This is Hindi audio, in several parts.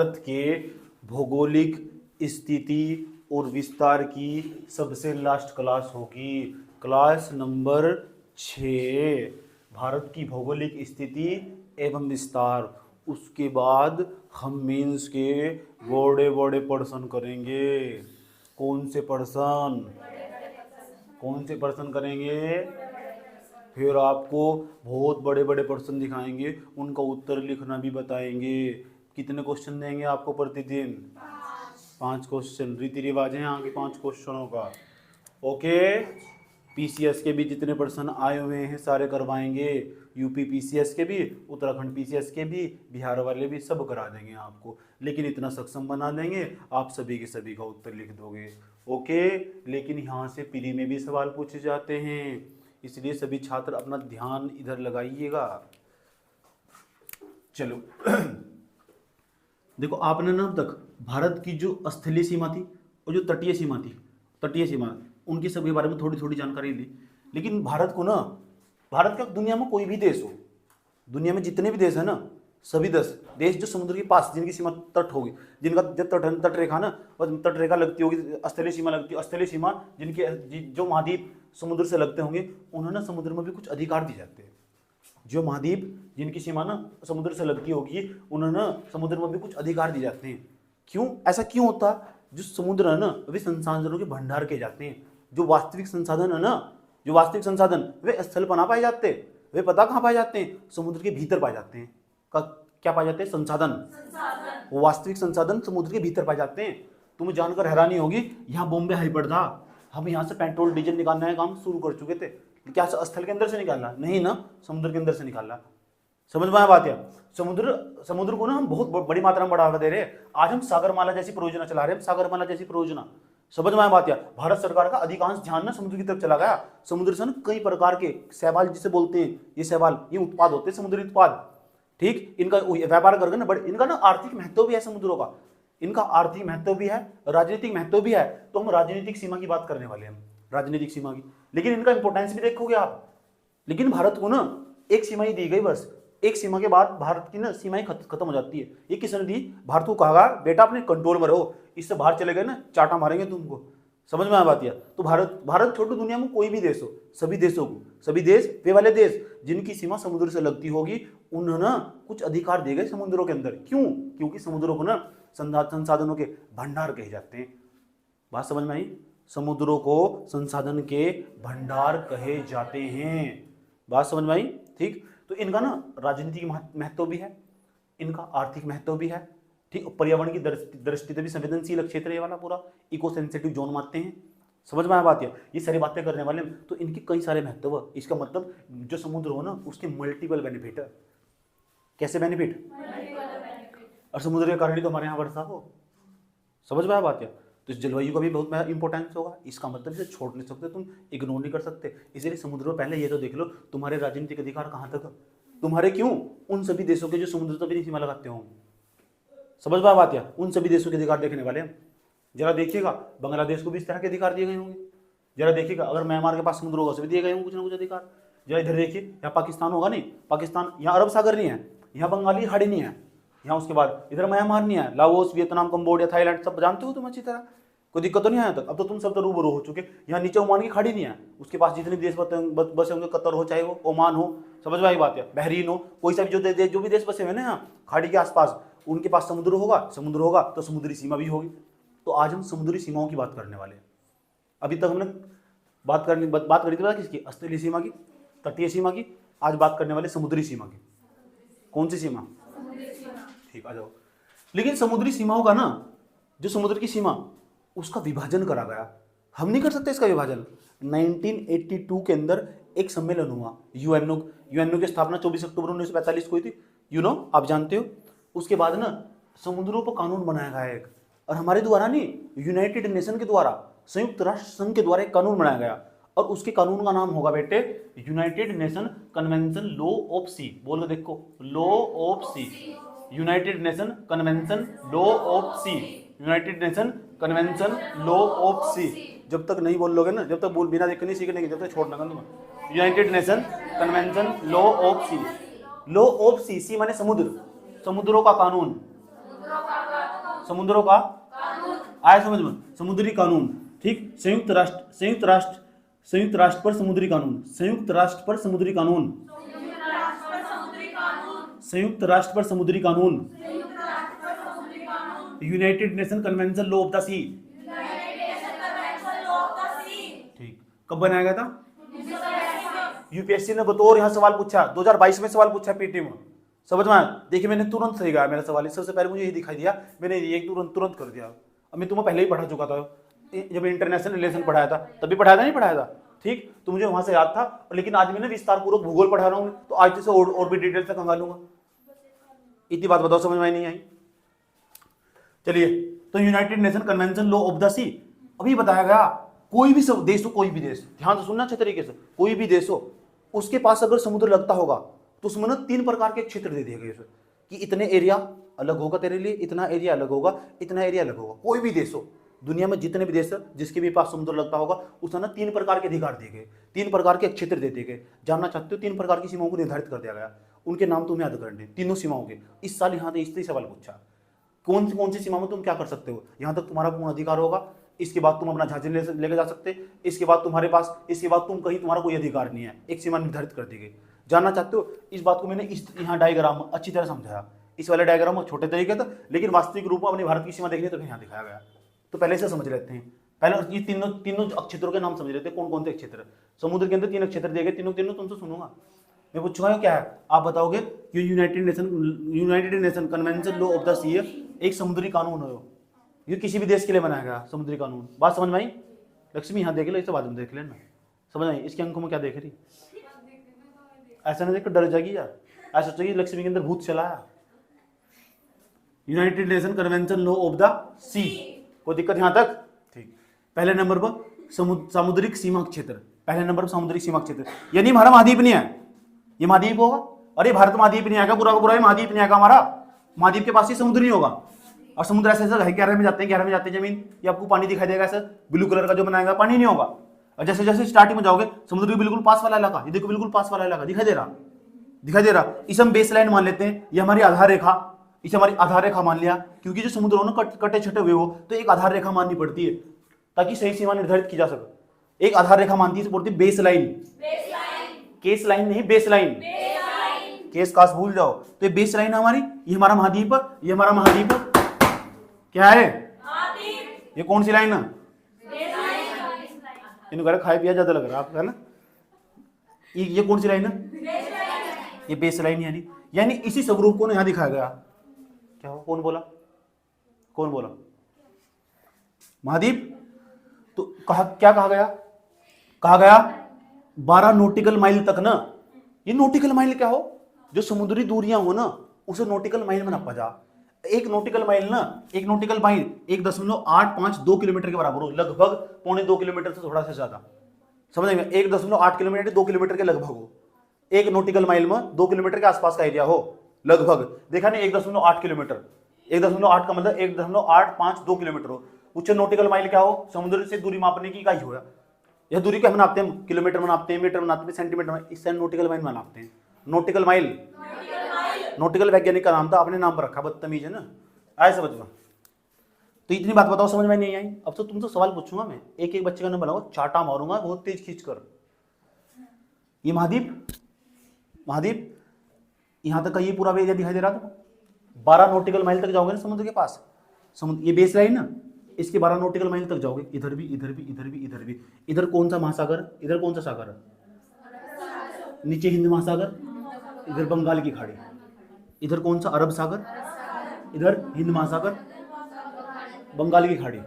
भारत के भौगोलिक स्थिति और विस्तार की सबसे लास्ट क्लास होगी, क्लास नंबर 6, भारत की भौगोलिक स्थिति एवं विस्तार। उसके बाद हम मेंस के बड़े बड़े प्रश्न करेंगे। कौन से प्रश्न करेंगे? फिर आपको बहुत बड़े बड़े प्रश्न दिखाएंगे, उनका उत्तर लिखना भी बताएंगे। कितने क्वेश्चन देंगे आपको प्रतिदिन? 5 क्वेश्चन। रीति रिवाज है यहाँ के 5 क्वेश्चनों का। ओके, पीसीएस के भी जितने प्रश्न आए हुए हैं सारे करवाएंगे, यूपी पीसीएस के भी, उत्तराखंड पीसीएस के भी, बिहार वाले भी, सब करा देंगे आपको। लेकिन इतना सक्षम बना देंगे आप सभी के सभी का उत्तर लिख दोगे। ओके, लेकिन यहाँ से प्री में भी सवाल पूछे जाते हैं, इसलिए सभी छात्र अपना ध्यान इधर लगाइएगा। चलो देखो, आपने ना अब तक भारत की जो स्थलीय सीमा थी और जो तटीय सीमा उनकी सबके बारे में थोड़ी थोड़ी जानकारी ली। लेकिन भारत का दुनिया में कोई भी देश हो, दुनिया में जितने भी देश है ना, सभी 10 देश जो समुद्र के पास, जिनकी सीमा तट होगी, जिनका तट रेखा ना, तट रेखा लगती होगी, स्थलीय सीमा लगती है, स्थलीय सीमा जिनके जो महाद्वीप समुद्र से लगते होंगे, उन्होंने समुद्र में भी कुछ अधिकार दिए जाते हैं। जो महाद्वीप जिनकी सीमा ना समुद्र से लगती होगी, उन्होंने समुद्र में भी कुछ अधिकार दिए जाते हैं। क्यों ऐसा क्यों होता? जो समुद्र है ना, वे संसाधनों के भंडार के जाते हैं। जो वास्तविक संसाधन है ना, जो वास्तविक संसाधन वे स्थल पर ना पाए जाते, वे पता कहाँ पाए जाते हैं? समुद्र के भीतर पाए जाते हैं। क्या पाए जाते हैं? संसाधन। वो वास्तविक संसाधन समुद्र के भीतर पाए जाते हैं। तुम्हें जानकर हैरानी होगी, यहाँ बॉम्बे हाईपोर्ट था, हम यहाँ से पेट्रोल डीजल निकालने का काम शुरू कर चुके थे। क्या स्थल के अंदर से निकालना? नहीं ना, समुद्र के अंदर से निकालना। समझ में आया बात? है समुद्र को ना हम बहुत बड़ी मात्रा में बढ़ावा दे रहे हैं। आज हम सागरमाला जैसी परियोजना चला रहे हैं, सागरमाला जैसी परियोजना। समझ में आया बात? है भारत सरकार का अधिकांश ध्यान ना समुद्र की तरफ चला गया। समुद्र से ना कई प्रकार के शैवाल, जिसे बोलते हैं ये शैवाल, ये उत्पाद होते हैं, समुद्री उत्पाद। ठीक, इनका व्यापार करके ना इनका ना आर्थिक महत्व भी है समुद्रों का, इनका आर्थिक महत्व भी है, राजनीतिक महत्व भी है। तो हम राजनीतिक सीमा की बात करने वाले हैं, राजनीतिक सीमा की। लेकिन इनका इंपोर्टेंस भी देखोगे आप। लेकिन भारत को ना एक सीमा ही दी गई, बस एक सीमा के बाद भारत की ना सीमाएं खत्म हो जाती है। ये किसने दी? भारत को कहा बेटा अपने कंट्रोल में रहो, इससे बाहर चले गए ना चाटा मारेंगे तुमको। समझ में आ बात? तो भारत छोटी दुनिया में कोई भी देश हो, सभी देशों को, सभी देश, वे वाले देश जिनकी सीमा समुद्र से लगती होगी, उन्होंने कुछ अधिकार दिए गए समुद्रों के अंदर। क्यों? क्योंकि समुद्रों को ना संसाधनों के भंडार कहे जाते हैं। बात समझ में आई? समुद्रों को संसाधन के भंडार कहे जाते हैं। बात समझ में आई? ठीक, तो इनका ना राजनीतिक महत्व भी है, इनका आर्थिक महत्व भी है। ठीक, पर्यावरण की दृष्टि से भी संवेदनशील क्षेत्र ये वाला पूरा इको सेंसिटिव जोन मानते हैं। समझ में आया बात? ये सारी बातें करने वाले, तो इनके कई सारे महत्व। इसका मतलब जो समुद्र हो ना, उसके मल्टीपल बेनिफिट है। कैसे बेनिफिट? और समुद्र के कारण ही तो हमारे यहाँ वर्षा हो। समझ में आया बात? तो इस जलवायु का भी बहुत इंपॉर्टेंस होगा। इसका मतलब इसे छोड़ नहीं सकते, तुम इग्नोर नहीं कर सकते। इसलिए समुद्र में पहले ये तो देख लो, तुम्हारे राजनीतिक अधिकार कहाँ तक? तुम्हारे क्यों? उन सभी देशों के जो समुद्र तक भी सीमा लगाते होंगे। समझ में बात? उन सभी देशों के अधिकार देखने वाले हैं। जरा देखिएगा, बांग्लादेश को भी इस तरह के अधिकार दिए गए होंगे। जरा देखिएगा, अगर म्यांमार के पास समुद्र होगा, उसे भी दिए गए होंगे कुछ ना कुछ अधिकार। जरा इधर देखिए, यहाँ पाकिस्तान होगा नहीं, पाकिस्तान, यहाँ अरब सागर नहीं है, यहाँ बंगाली खाड़ी नहीं है, यहाँ उसके बाद इधर म्यांमार नहीं है, लाओस, वियतनाम, कंबोडिया, थाईलैंड, सब जानते हो तुम अच्छी तरह। कोई दिक्कत तो नहीं आया तक? अब तो तुम सब तो रूबरू हो चुके। यहाँ नीचे ओमान की खाड़ी नहीं है, उसके पास जितने देश बसे होंगे, कतर हो, चाहे वो ओमान हो, समझ में आई बात? है बहरीन हो, कोई सा भी जो भी देश बसे हुए ना यहाँ खाड़ी के आसपास, उनके पास समुद्र होगा तो समुद्री सीमा भी होगी। तो आज हम समुद्री सीमाओं की बात करने वाले हैं। अभी तक हमने बात करी थी किसकी? स्थलीय सीमा की, तटीय सीमा की। आज बात करने वाले समुद्री सीमा की। कौन सी सीमा? ठीक, आ जाओ। लेकिन समुद्री सीमाओं का ना, जो समुद्र की सीमा, उसका विभाजन करा गया। हम नहीं कर सकते इसका विभाजन। 1982 के अंदर एक सम्मेलन हुआ, यूएनओ की स्थापना 24 अक्टूबर 1945 को हुई थी। आप जानते हो। उसके बाद ना समुद्रों पर कानून बनाया गया एक, और हमारे द्वारा नहीं, यूनाइटेड नेशन के द्वारा, संयुक्त राष्ट्र संघ के द्वारा एक कानून बनाया गया। और उसके कानून का नाम होगा बेटे United Nation Convention law of sea. बोल के देखो, law of sea, United Nation Convention law of sea, United Nation Convention law of sea. जब तक नहीं बोल लोगे ना, जब तक बोल बिना देख नहीं सीखने के, जब तक छोड़ना तुम। United Nation Convention law of sea, law of sea, sea माने समुद्र, समुद्रों का कानून, समुद्रों का आया समझ में, समुद्री कानून। ठीक, संयुक्त राष्ट्र पर समुद्री कानून, संयुक्त राष्ट्र पर समुद्री कानून, संयुक्त राष्ट्र पर समुद्री कानून, United Nation Convention law of the sea. ठीक, कब बनाया गया था? यूपीएससी ने बतौर यहाँ सवाल पूछा, 2022 में सवाल पूछा पीटी में, समझ में आया? देखिए मैंने तुरंत सही गया मेरा सवाल, सबसे पहले मुझे ये दिखाई दिया, मैंने ये तुरंत कर दिया। अब मैं तुम्हें पहले ही पढ़ा चुका था, जब इंटरनेशनल रिलेशन पढ़ाया था तभी पढ़ाया था, नहीं पढ़ाया था? ठीक, तो मुझे वहां से याद था, लेकिन आज मैंने विस्तार पूर्वक भूगोल पढ़ा रहा हूँ, तो आज से और भी डिटेल से खंगालूंगा। इतनी बात बताओ, समझ में नहीं आई? चलिए, तो United Nation Convention law of the sea, अभी बताया गया, कोई भी देश हो, कोई भी देश, ध्यान से सुनना अच्छे तरीके से, कोई भी देश हो, उसके पास अगर समुद्र लगता होगा तो उसमें ना 3 प्रकार के क्षेत्र दे दिए गए कि इतने एरिया अलग होगा तेरे लिए, इतना एरिया अलग होगा, इतना एरिया अलग होगा। कोई भी देश हो, दुनिया में जितने भी देश है जिसके भी पास समुद्र लगता होगा, उसमें ना 3 प्रकार के अधिकार दिए गए, 3 प्रकार के क्षेत्र दे दिए गए। जानना चाहते हो? 3 प्रकार की सीमाओं को निर्धारित कर दिया गया, उनके नाम तुम्हें याद करने, तीनों सीमाओं के। इस साल यहाँ से सवाल पूछा, कौन सी सीमा में तुम क्या कर सकते हो, यहाँ तक तुम्हारा पूर्ण अधिकार होगा, इसके बाद तुम अपना झांझी लेके जा सकते, इसके बाद तुम्हारे पास, इसके बाद तुम कहीं, तुम्हारा कोई अधिकार नहीं है, एक सीमा निर्धारित कर दी गई। जानना चाहते हो? इस बात को मैंने इस यहाँ डायग्राम में अच्छी तरह समझाया, इस वाले डायग्राम में छोटे तरीके था, लेकिन वास्तविक रूप में अपने भारत की सीमा देखनी तो यहाँ दिखाया गया। तो पहले से समझ लेते हैं, पहले ये तीनों क्षेत्रों के नाम समझ लेते हैं, कौन कौन से क्षेत्र। समुद्र के अंदर 3 क्षेत्र दिए गए, तीनों तुमसे सुनूंगा, मैं पूछूंगा क्या है, आप बताओगे कि United Nation Convention law of the sea एक समुद्री कानून है, ये किसी भी देश के लिए बनाया गया समुद्री कानून। बात समझ में आई? लक्ष्मी यहाँ देख लो, इसे बाद में देख लेना, समझ आई? इसके अंकों में क्या देख रही? ऐसा नहीं देख कर डर जाएगी यार, ऐसा सोचेगी लक्ष्मी के अंदर भूत चला है। United Nation Convention law of the sea, कोई दिक्कत यहाँ तक? ठीक, पहले नंबर पर समुद्रिक सीमा क्षेत्र, पहले नंबर पर समुद्रिक सीमा क्षेत्र, यानी हमारा महाद्वीप नहीं है, ये महाद्वीप होगा। अरे भारत महाद्वीप नहीं आएगा, पूरा का पूरा महाद्वीप नहीं आएगा हमारा, महाद्वीप के पास ही समुद्र नहीं होगा। और समुद्र ऐसे है, गहरे में जाते हैं जमीन, ये आपको पानी दिखाई देगा, ऐसा ब्लू कलर का जो बनाएगा, पानी नहीं होगा। और जैसे जैसे स्टार्टिंग में जाओगे, समुद्र के बिल्कुल पास वाला इलाका, ये देखो बिल्कुल पास वाला इलाका दिखाई दे रहा, इसे हम बेस लाइन मान लेते हैं, ये हमारी आधार रेखा, इसे हमारी आधार रेखा मान लिया, क्योंकि जो समुद्र हो ना कटे छटे हुए हो, तो एक आधार रेखा माननी पड़ती है ताकि सही सीमा निर्धारित की जा सके। एक आधार रेखा मानती है, बोलती है बेस लाइन, केस लाइन नहीं, बेस लाइन, केस कास भूल जाओ। तो ये बेस लाइन हमारी, ये हमारा महाद्वीप, ये हमारा महाद्वीप क्या है? ये कौन सी लाइन है? इन्होंने कहा खाए पिया ज्यादा लग रहा है आपको, है ना? ये कौन सी लाइन है? ये बेस लाइन, यानी इसी स्वरूप को यहां दिखाया गया। क्या हो? कौन बोला? महाद्वीप। तो क्या कहा गया? 12 नॉटिकल माइल तक ना, ये नॉटिकल माइल क्या हो? जो समुद्री दूरियां हो ना, उसे नॉटिकल माइल में नापा जा। एक नॉटिकल माइल 1.852 किलोमीटर के बराबर हो, लगभग 1.25 किलोमीटर से थोड़ा सा ज्यादा, समझेंगे? 1.8 किलोमीटर 2 किलोमीटर के लगभग हो। एक नॉटिकल माइल में 2 किलोमीटर के आसपास का एरिया हो, लगभग। देखा नहीं? 1.8 किलोमीटर, 1.8 का मतलब 1.852 किलोमीटर हो। उच्च नॉटिकल माइल क्या हो? समुद्र से दूरी मापने की इकाई हो। यह दूरी क्या नापते हैं? किलोमीटर में नापते हैं, मीटर में नापते हैं, सेंटीमीटर में, इससे नॉटिकल माइल में नापते हैं। नॉटिकल माइल, नॉटिकल वैज्ञानिक का नाम था, आपने नाम पर रखा, बदतमीज है ना, आए समझ में? तो इतनी बात बताओ, समझ में नहीं आई? अब तो तुमसे सवाल पूछूंगा मैं, एक एक बच्चे का नाम बनाओ, चाटा मारूंगा बहुत तेज खींचकर। ये महाद्वीप यहां तक का ये पूरा एरिया दिखाई दे रहा था। 12 नॉटिकल माइल तक जाओगे ना समुद्र के पास, ये बेस लाइन ना, इसके 12 नॉटिकल माइल तक जाओगे, इधर भी। इधर कौन सा महासागर, इधर कौन सा सागर है? नीचे हिंद महासागर, इधर बंगाल की खाड़ी, इधर कौन सा? अरब सागर, इधर हिंद महासागर, बंगाल की खाड़ी।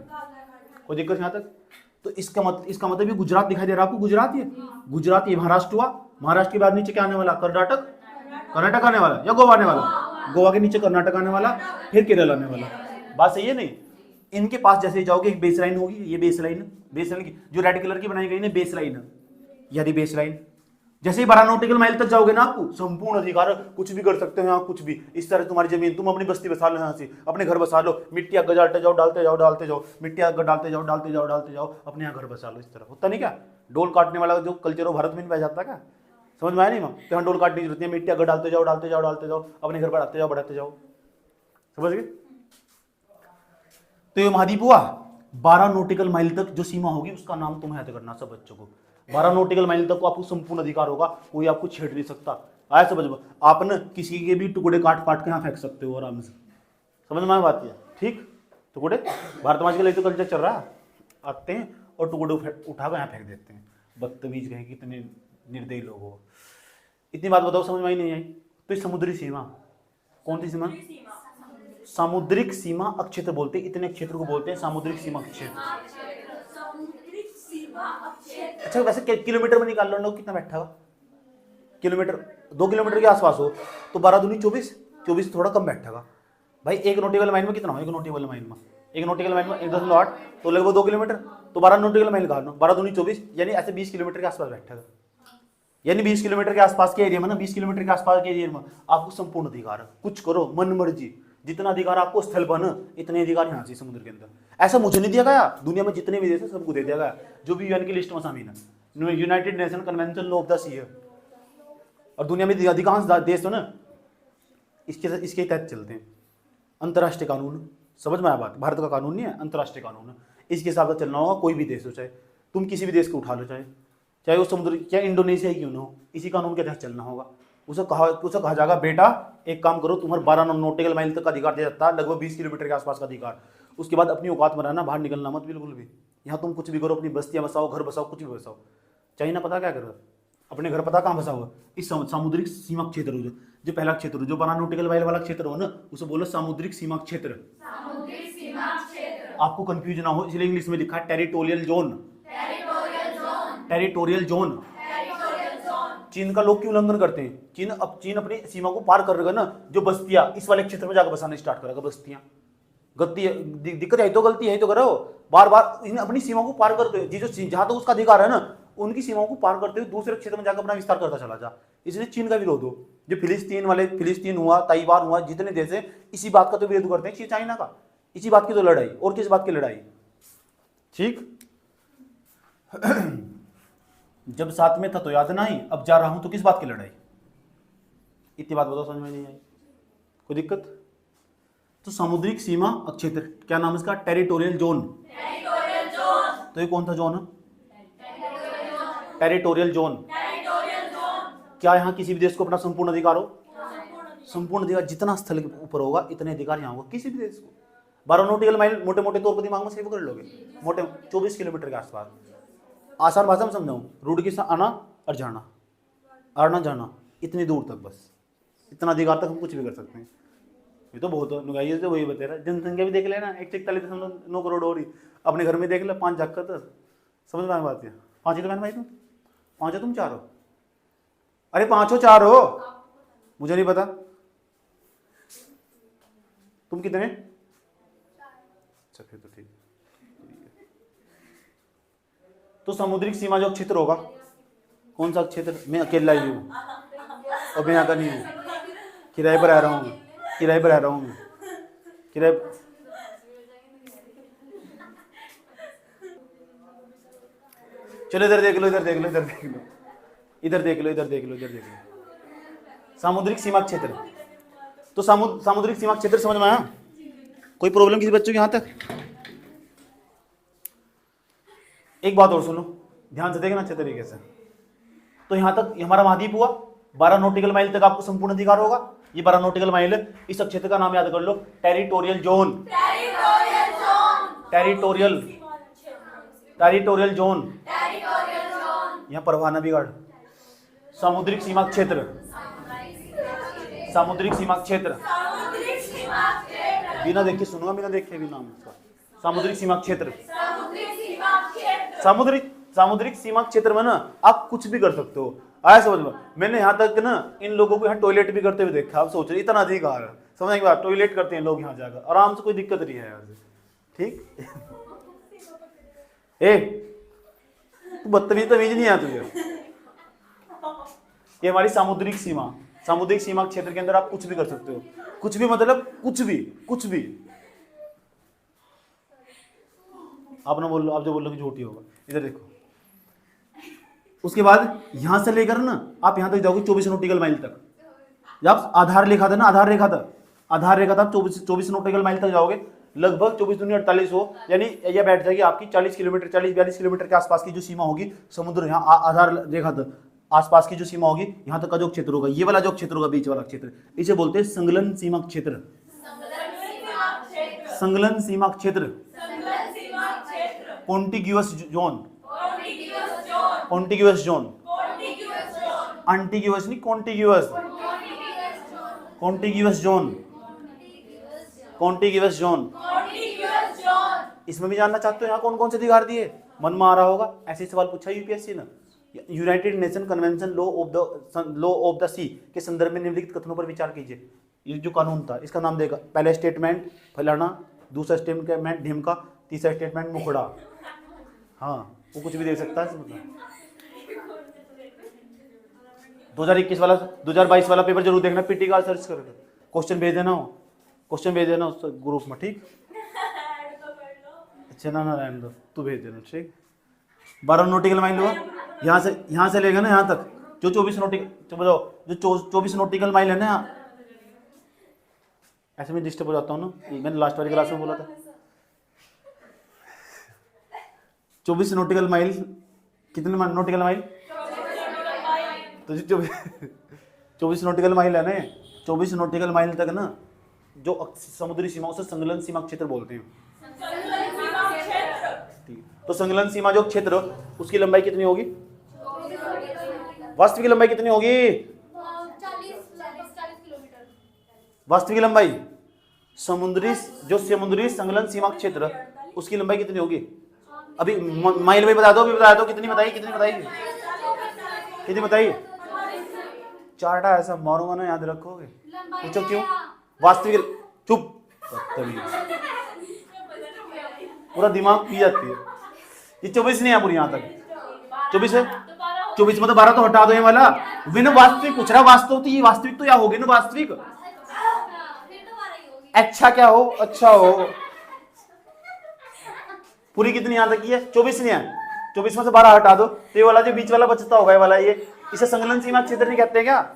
कोई दिक्कत यहाँ तक? तो इसका मतलब ये गुजरात दिखाई दे रहा है आपको? गुजरात ये महाराष्ट्र हुआ। महाराष्ट्र के बाद नीचे क्या आने वाला? कर्नाटक आने वाला या गोवा आने वाला? गोवा के नीचे कर्नाटक आने वाला, फिर केरल आने वाला। बात सही है नहीं? इनके पास जैसे जाओगे एक बेस लाइन होगी, ये बेस लाइन की जो रेड कलर की बनाई गई है, बेस लाइन, यानी बेस लाइन। जैसे ही 12 नॉटिकल माइल तक जाओगे ना, आपको संपूर्ण अधिकार, कुछ भी कर सकते हो यहाँ, कुछ भी। इस तरह तुम्हारी जमीन, तुम अपनी बस्ती बसा लो, यहाँ से अपने घर बसा लो, मिट्टी अगर डालते जाओ, मिट्टी अगर डालते जाओ, अपने यहाँ घर बसा लो। इस तरह होता नहीं क्या? डोल काटने वाला जो कल्चर हो भारत में नहीं बह जाता क्या? समझ में आया नहीं? तो यहाँ डोल काटने की जरूरत नहीं है, मिट्टी अगर डालते जाओ, अपने घर बढ़ाते जाओ, समझ गए? तो ये महाद्वीप हुआ। 12 नॉटिकल माइल तक जो सीमा होगी उसका नाम तुम्हें याद करना सब बच्चों को। 12 नॉटिकल माइल तक को आपको संपूर्ण अधिकार होगा, कोई आपको छेड़ नहीं सकता। आया समझ में? आप न किसी के भी टुकड़े काट काट के यहाँ फेंक सकते हो आराम से। समझ में बात है? ठीक, टुकड़े भारत के लिए तो कल्चर चल रहा है, आते हैं और टुकड़े उठा कर यहाँ फेंक देते हैं। बदतमीज कहे कितने निर्दयी लोग हो। इतनी बात बताओ, समझ में आई नहीं आई? तो समुद्री सीमा कौन सी सीमा? सामुद्रिक सीमा अक्षेत्र बोलते हैं, इतने क्षेत्र को बोलते हैं सामुद्रिक सीमा क्षेत्र। अच्छा वैसे किलोमीटर में निकाल लो, कितना बैठा हुआ किलोमीटर? 2 किलोमीटर के आसपास हो तो 12 दूनी 24, 24 थोड़ा कम बैठेगा भाई। 1 नॉटिकल माइल में कितना हो? 1 नॉटिकल माइल में 1.8 तो लगभग 2 किलोमीटर। तो 12 नॉटिकल माइल निकाल लो, 12 दूनी 24, यानी ऐसे 20 किलोमीटर के आसपास बैठेगा। यानी 20 किलोमीटर के आसपास के एरिया में ना, 20 किलोमीटर के आसपास के एरिया में आपको संपूर्ण अधिकार है। कुछ करो मन मर्जी, जितना अधिकार आपको स्थल बन, इतने अधिकार यहाँ से समुद्र के अंदर। ऐसा मुझे नहीं दिया गया, दुनिया में जितने भी देश है सबको दे दिया गया, जो भी यूएन की लिस्ट में शामिल है, United Nation Convention of the sea है। और दुनिया में अधिकांश देश है ना इसके तहत चलते हैं। अंतर्राष्ट्रीय कानून, समझ में आया बात? भारत का कानून नहीं है, अंतर्राष्ट्रीय कानून है, इसके हिसाब से चलना होगा। कोई भी देश हो, चाहे तुम किसी भी देश को उठा लो, चाहे वो समुद्र, चाहे इंडोनेशिया ही क्यों ना हो, इसी कानून के तहत चलना होगा। उसे कहा जाएगा बेटा एक काम करो, तुम्हारे 12 नॉटिकल माइल तक का अधिकार दिया जाता है, लगभग 20 किलोमीटर के आसपास का अधिकार। उसके बाद अपनी औकात में रहना, बाहर निकलना मत बिल्कुल भी। यहाँ तुम कुछ भी करो, अपनी बस्तियाँ बसाओ, घर बसाओ, कुछ भी बसाओ। चाइना पता क्या करो, अपने घर पता कहाँ बसा हुआ? इस सामुद्रिक सीमा क्षेत्र हो, जो पहला क्षेत्र हो, जो 12 नॉटिकल माइल वाला क्षेत्र हो ना, उसे बोलो सामुद्रिक सीमा क्षेत्र। आपको कंफ्यूज ना हो इसलिए इंग्लिश में लिखा है टेरिटोरियल जोन। Territorial zone. चीन का लोग क्यों उल्लंघन करते हैं? चीन अपनी सीमा को पार करेगा ना, जो बस्तियां इस वाले क्षेत्र में जाकर बसाने स्टार्ट करेगा। बस्तियां गलती दिक्कत है तो गलती है तो करो, बार बार इन्हें अपनी सीमा को पार करते जो जहां तक उसका अधिकार है ना, उनकी सीमाओं को पार करते हुए दूसरे क्षेत्र में जाकर अपना विस्तार करता चला जा। इसलिए चीन का विरोध हो। जो फिलिस्तीन हुआ, ताइवान हुआ, जितने देश है इसी बात का तो विरोध करते हैं, चाइना का। इसी बात की तो लड़ाई, और किस बात की लड़ाई? ठीक जब साथ में था तो याद ना आई, अब जा रहा हूं तो किस बात की लड़ाई? इतनी बात बताओ, समझ में नहीं आई? कोई दिक्कत? तो सामुद्रिक सीमा क्षेत्र क्या नाम है इसका? Territorial zone. तो ये कौन सा जोन है? Territorial zone. क्या यहाँ किसी भी देश को अपना संपूर्ण अधिकार हो? संपूर्ण अधिकार जितना स्थल के ऊपर होगा इतने अधिकार यहाँ होगा किसी भी देश को। 12 नॉटिकल माइल मोटे मोटे तौर पर दिमाग में सेव कर लोगे, मोटे 24 किलोमीटर के आसपास। आसान भाषा में समझाऊं, रोड के साथ आना और जाना, आना जाना, इतनी दूर तक, बस इतना अधिकार तक हम कुछ भी कर सकते हैं। ये तो बहुत नुगाई से वही बता रहा है। जनसंख्या भी देख लेना, 141.9 करोड़ हो रही। अपने घर में देख ले 5 झाक कर, समझ में बात है? 5 ही तो बहन भाई तुम 5 हो, तुम 4 हो? अरे 5 हो 4 हो? मुझे नहीं पता तुम कितने? अच्छा फिर तो ठीक। तो समुद्रिक सीमा जो क्षेत्र होगा, कौन सा क्षेत्र? मैं अकेला ही हूँ और मैं यहाँ का नहीं हूँ, किराए पर आ रहा हूँ, किराए पर आ रहा हूँ मैं, किराए। चलो इधर देख लो, इधर देख लो, इधर देख लो, इधर देख लो, इधर देख लो, इधर देख लो। सामुद्रिक सीमा क्षेत्र। तो सामुद्रिक सीमा क्षेत्र समझ में आया? कोई प्रॉब्लम किसी बच्चों के यहाँ तक? एक बात और सुनो, ध्यान से देखना अच्छे तरीके से। तो यहां तक हमारा महाद्वीप हुआ, 12 नॉटिकल माइल तक आपको संपूर्ण अधिकार होगा। ये 12 नॉटिकल माइल, इस क्षेत्र का नाम याद कर लो, टेरिटोरियल जोन। Territorial zone. यहां परवाना बिगाड़। सामुद्रिक सीमा क्षेत्र। सामुद्रिक सीमा क्षेत्र। बिना देखे सुनूंगा, बिना देखे भी नाम इसका। सामुद्रिक सीमा क्षेत्र। सामुद्रिक सीमा क्षेत्र में ना आप कुछ भी कर सकते हो। आया समझ में? मैंने यहाँ तक ना इन लोगों को यहाँ टॉयलेट भी करते हुए देखा। आप सोच रहे इतना अधिकार है, समझ के बाद टॉयलेट करते हैं लोग यहाँ जाकर आराम से, कोई दिक्कत नहीं है यहाँ से। ठीक ए तू बदतमीज नहीं है तुझे। ये हमारी सामुद्रिक सीमा क्षेत्र के अंदर आप कुछ भी कर सकते हो। कुछ भी मतलब कुछ भी। आप ना बोल लो, आप जो बोल लो कि झूठी होगा। इधर देखो, उसके बाद यहां से लेकर ना आप यहां तक जाओगे 24 नॉटिकल माइल तक। जब आधार रेखा था 24 नॉटिकल माइल तक जाओगे, लगभग 24 दूनी 48 हो, यानी यह बैठ जाएगी आपकी 40 किलोमीटर 40-42 किलोमीटर के आसपास की जो सीमा होगी समुद्र यहाँ आधार रेखा तक आसपास की जो सीमा होगी यहाँ तक का जो क्षेत्र होगा, ये वाला जो क्षेत्र होगा बीच वाला क्षेत्र, इसे बोलते हैं संलग्न सीमा क्षेत्र। संलग्न सीमा क्षेत्र, कॉन्टिग्यूअस जोन, कॉन्टिग्यूअस जोन, अंटिग्यूअस नहीं contiguous, contiguous zone, contiguous zone. इसमें भी जानना चाहते हो यहाँ कौन कौन से अधिकार दिए, मन में आ रहा होगा, ऐसे सवाल पूछा यूपीएससी ने। United Nation Convention law of the sea के संदर्भ में निम्नलिखित कथनों पर विचार कीजिए। ये जो कानून था इसका नाम देगा, पहला स्टेटमेंट फलाना, दूसरा स्टेटमेंट ढिमका, तीसरा स्टेटमेंट मुखड़ा। हाँ वो कुछ भी दे सकता है। 2021 वाला 2022 वाला पेपर जरूर देखना, पीटी का सर्च करके क्वेश्चन भेज देना, क्वेश्चन भेज देना उस ग्रुप में, ठीक। अच्छा ना रहने दो, तू भेज देना, ठीक। 12 नॉटिकल माइल हुआ, यहाँ से लेगा ना यहाँ तक जो 24 नॉटिकल, जो 24 नॉटिकल माइल है ना, ऐसे में डिस्टर्ब हो जाता हूँ ना, मैंने लास्ट वाली क्लास में बोला था 24 नॉटिकल माइल, कितने नॉटिकल माइल, तो जो 24 नॉटिकल माइल है ना, 24 नॉटिकल माइल तक ना जो समुद्री सीमा उसे संलग्न सीमा क्षेत्र बोलते हैं। तो संलग्न सीमा जो क्षेत्र उसकी लंबाई कितनी होगी, वास्तविक लंबाई कितनी होगी, 40 किलोमीटर वास्तविक लंबाई। समुद्री संलग्न सीमा क्षेत्र उसकी लंबाई कितनी होगी, अभी माइल में बता दो, अभी बता दो कितनी बताइए, कितनी बताइए। चार्टा ऐसा मारूंगा ना, याद रखोगे। पूछो क्यों, वास्तविक, चुप, पूरा दिमाग पी जाती है। ये 24 नहीं है पूरी, यहाँ तक 24 है, 24 में तो 12 तो हटा दो, ये वाला विन वास्तविक पूछ रहा, वास्तव तो ये वास्तविक तो या होगी ना वास्तविक, अच्छा क्या हो, अच्छा हो। पूरी कितनी यहाँ तक की है, 24 नहीं है, 24 में से 12 हटा दो तो ये वाला जो बीच वाला बचता होगा ये वाला, ये इसे संलग्न सीमा क्षेत्र नहीं कहते हैं क्या।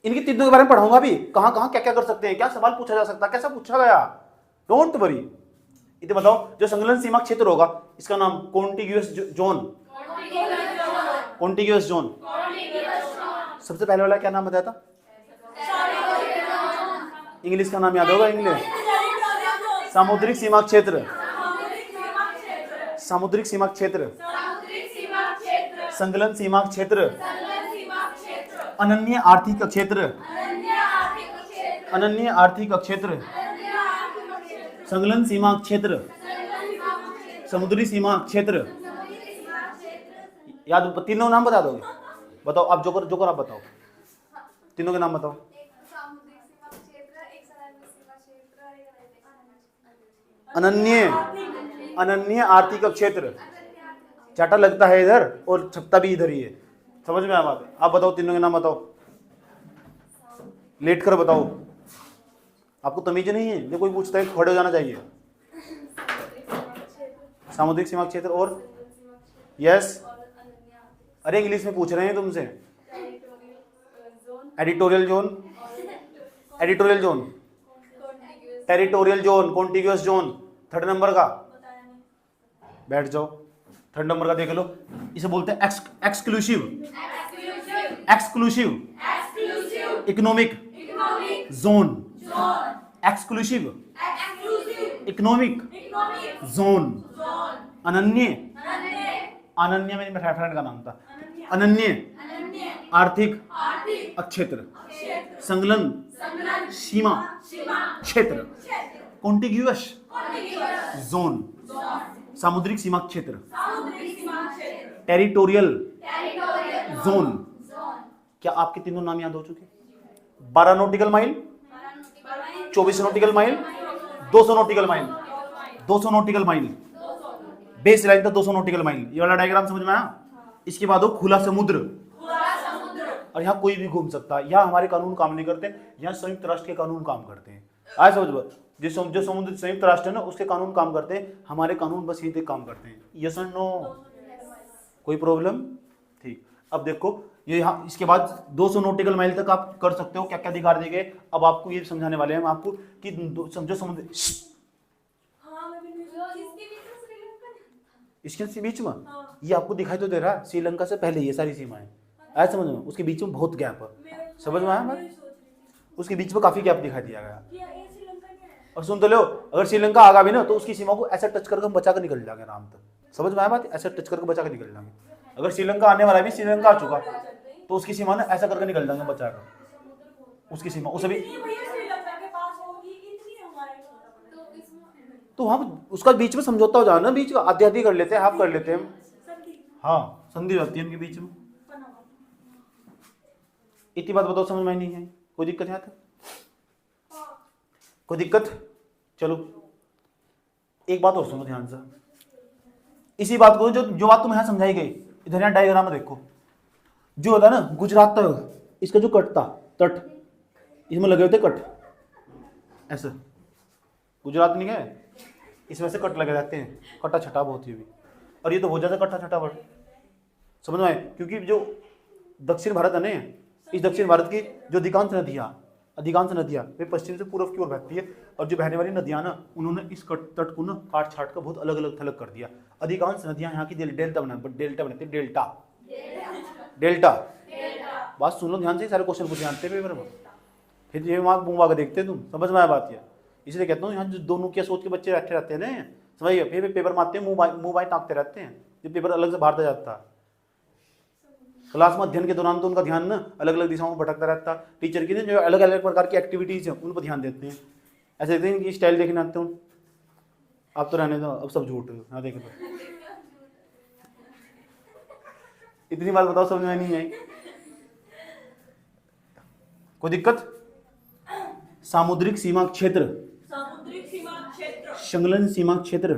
इनकी तीनों के बारे में पढ़ाऊंगा भी, कहां कहां क्या क्या कर सकते हैं, क्या सवाल पूछा जा सकता है, कैसा पूछा गया, डोंट वरी। इतने बताओ, जो संलग्न सीमा क्षेत्र होगा इसका नाम कॉन्टिग्यूअस जोन, कॉन्टिग्यूअस जोन। सबसे पहले वाला क्या नाम बताया था, इंग्लिश का नाम याद होगा, इंग्लिश सामुद्रिक सीमा क्षेत्र, सामुद्रिक सीमा क्षेत्र, संलग्न सीमा क्षेत्र, अनन्य आर्थिक क्षेत्र, अनन्य आर्थिक क्षेत्र, संलग्न सीमा क्षेत्र, समुद्री सीमा क्षेत्र। याद, तीनों नाम बता दोगे, बताओ आप, जोकर आप बताओ, तीनों के नाम बताओ। अनन्य आर्थिक क्षेत्र, चाटा लगता है इधर और छपता भी इधर ही है, समझ में आ बात है। आप बताओ तीनों के नाम बताओ, लेट कर बताओ, आपको तमीज नहीं है, जो कोई पूछता है खड़े हो जाना चाहिए। सामुद्रिक सीमा क्षेत्र और यस, अरे इंग्लिश में पूछ रहे हैं तुमसे, editorial zone, editorial zone, territorial zone, contiguous zone, third number का बैठ जाओ, थर्ड नंबर का देख लो, इसे बोलते हैं exclusive, exclusive economic zone, exclusive economic zone, अनन्य, अनन्य मेरे फ्रेंड का नाम था, अनन्य आर्थिक क्षेत्र, संलग्न सीमा क्षेत्र, कॉन्टिग्यूअस जोन, सामुद्रिक सीमा क्षेत्र, टेरिटोरियल जोन। क्या आपके तीनों नाम याद हो चुके, 12 nautical mile, 24 nautical mile, 200 nautical mile, 200 nautical mile, base line था 200 नॉटिकल माइल, ये वाला डायग्राम समझ में आया। इसके बाद हो खुला समुद्र, और यहाँ कोई भी घूम सकता है, यहाँ हमारे कानून काम नहीं करते, यहाँ संयुक्त राष्ट्र के कानून काम करते हैं। आए समझ, जो समुद्र संयुक्त राष्ट्र है ना उसके कानून काम करते हैं, हमारे कानून बस यही काम करते हैं। यस और नो, कोई प्रॉब्लम, ठीक। अब देखो ये यहाँ, इसके बाद 200 नॉटिकल माइल तक आप कर सकते हो, क्या क्या अधिकार दिए गए। अब आपको ये समझाने वाले हैं हम आपको कि जो समुद्र, इसके बीच में ये आपको दिखाई तो दे रहा है, श्रीलंका से पहले ये सारी सीमाएं, ऐसा समझ में, उसके बीच में बहुत गैप है, समझ में आया बात? उसके बीच में काफी गैप दिखाई दिया गया। और सुन तो लो, अगर श्रीलंका आगा भी ना तो उसकी सीमा को ऐसा टच करके हम बचा कर निकल जाएंगे आराम से, समझ में आया बात? ऐसा टच करके बचा कर निकल जाएंगे। अगर श्रीलंका आने वाला भी, श्रीलंका आ चुका तो उसकी सीमा ना ऐसा करके निकल जाएंगे बचा कर उसकी सीमा, उसे भी तो वहाँ उसका बीच में समझौता हो जाना, बीच का आधी आधी कर लेते हैं, हाफ कर लेते हैं हम, हाँ संधि रहती है उनके बीच में। इतनी बात बताओ, समझ में नहीं है? कोई दिक्कत है? कोई दिक्कत? चलो एक बात और सुनो ध्यान से, इसी बात को जो बात तुम्हें यहाँ समझाई गई, इधर यहाँ डायग्राम में देखो, जो होता है ना गुजरात तक, इसका जो कट था तट, इसमें लगे होते कट ऐसे, गुजरात नहीं है, इसमें से कट लगे रहते हैं, कट्टा छटा बहुत ही भी, और ये तो हो जाता कट्टा छटा वर्ड, समझ में आए? क्योंकि जो दक्षिण भारत है ना, इस दक्षिण भारत की जो अधिकांश नदियाँ वे पश्चिम से पूर्व की ओर बहती है, और जो बहने वाली नदियाँ ना उन्होंने इस तट को ना काट छाट कर बहुत अलग अलग थलग कर दिया। अधिकांश नदियाँ यहाँ की डेल्टा बनाती डेल्टा। बात सुन लो ध्यान से, सारे क्वेश्चन पूछे जानते पेपर में, फिर ये वहाँ मुँह आगे देखते तुम, समझ में आया बात? ये इसलिए कहता हूँ यहाँ जो दोनों क्या सोच के बच्चे बैठे रहते हैं ना, समझिए, फिर पेपर मारते हैं मुँह बाई ताकते रहते हैं, ये पेपर अलग से बाहर जाता है। क्लास में अध्ययन के दौरान तो उनका ध्यान ना अलग अलग दिशाओं में भटकता रहता, टीचर की ना जो अलग अलग प्रकार की एक्टिविटीज हैं उन पर ध्यान देते हैं, ऐसे देखते हैं इनकी स्टाइल देखने आते हैं। आप तो रहने दो, अब सब झूठ हाँ देखे तो। इतनी बात बताओ, समझ में नहीं आई? कोई दिक्कत? सामुद्रिक सीमा क्षेत्र, संलग्न सीमा क्षेत्र,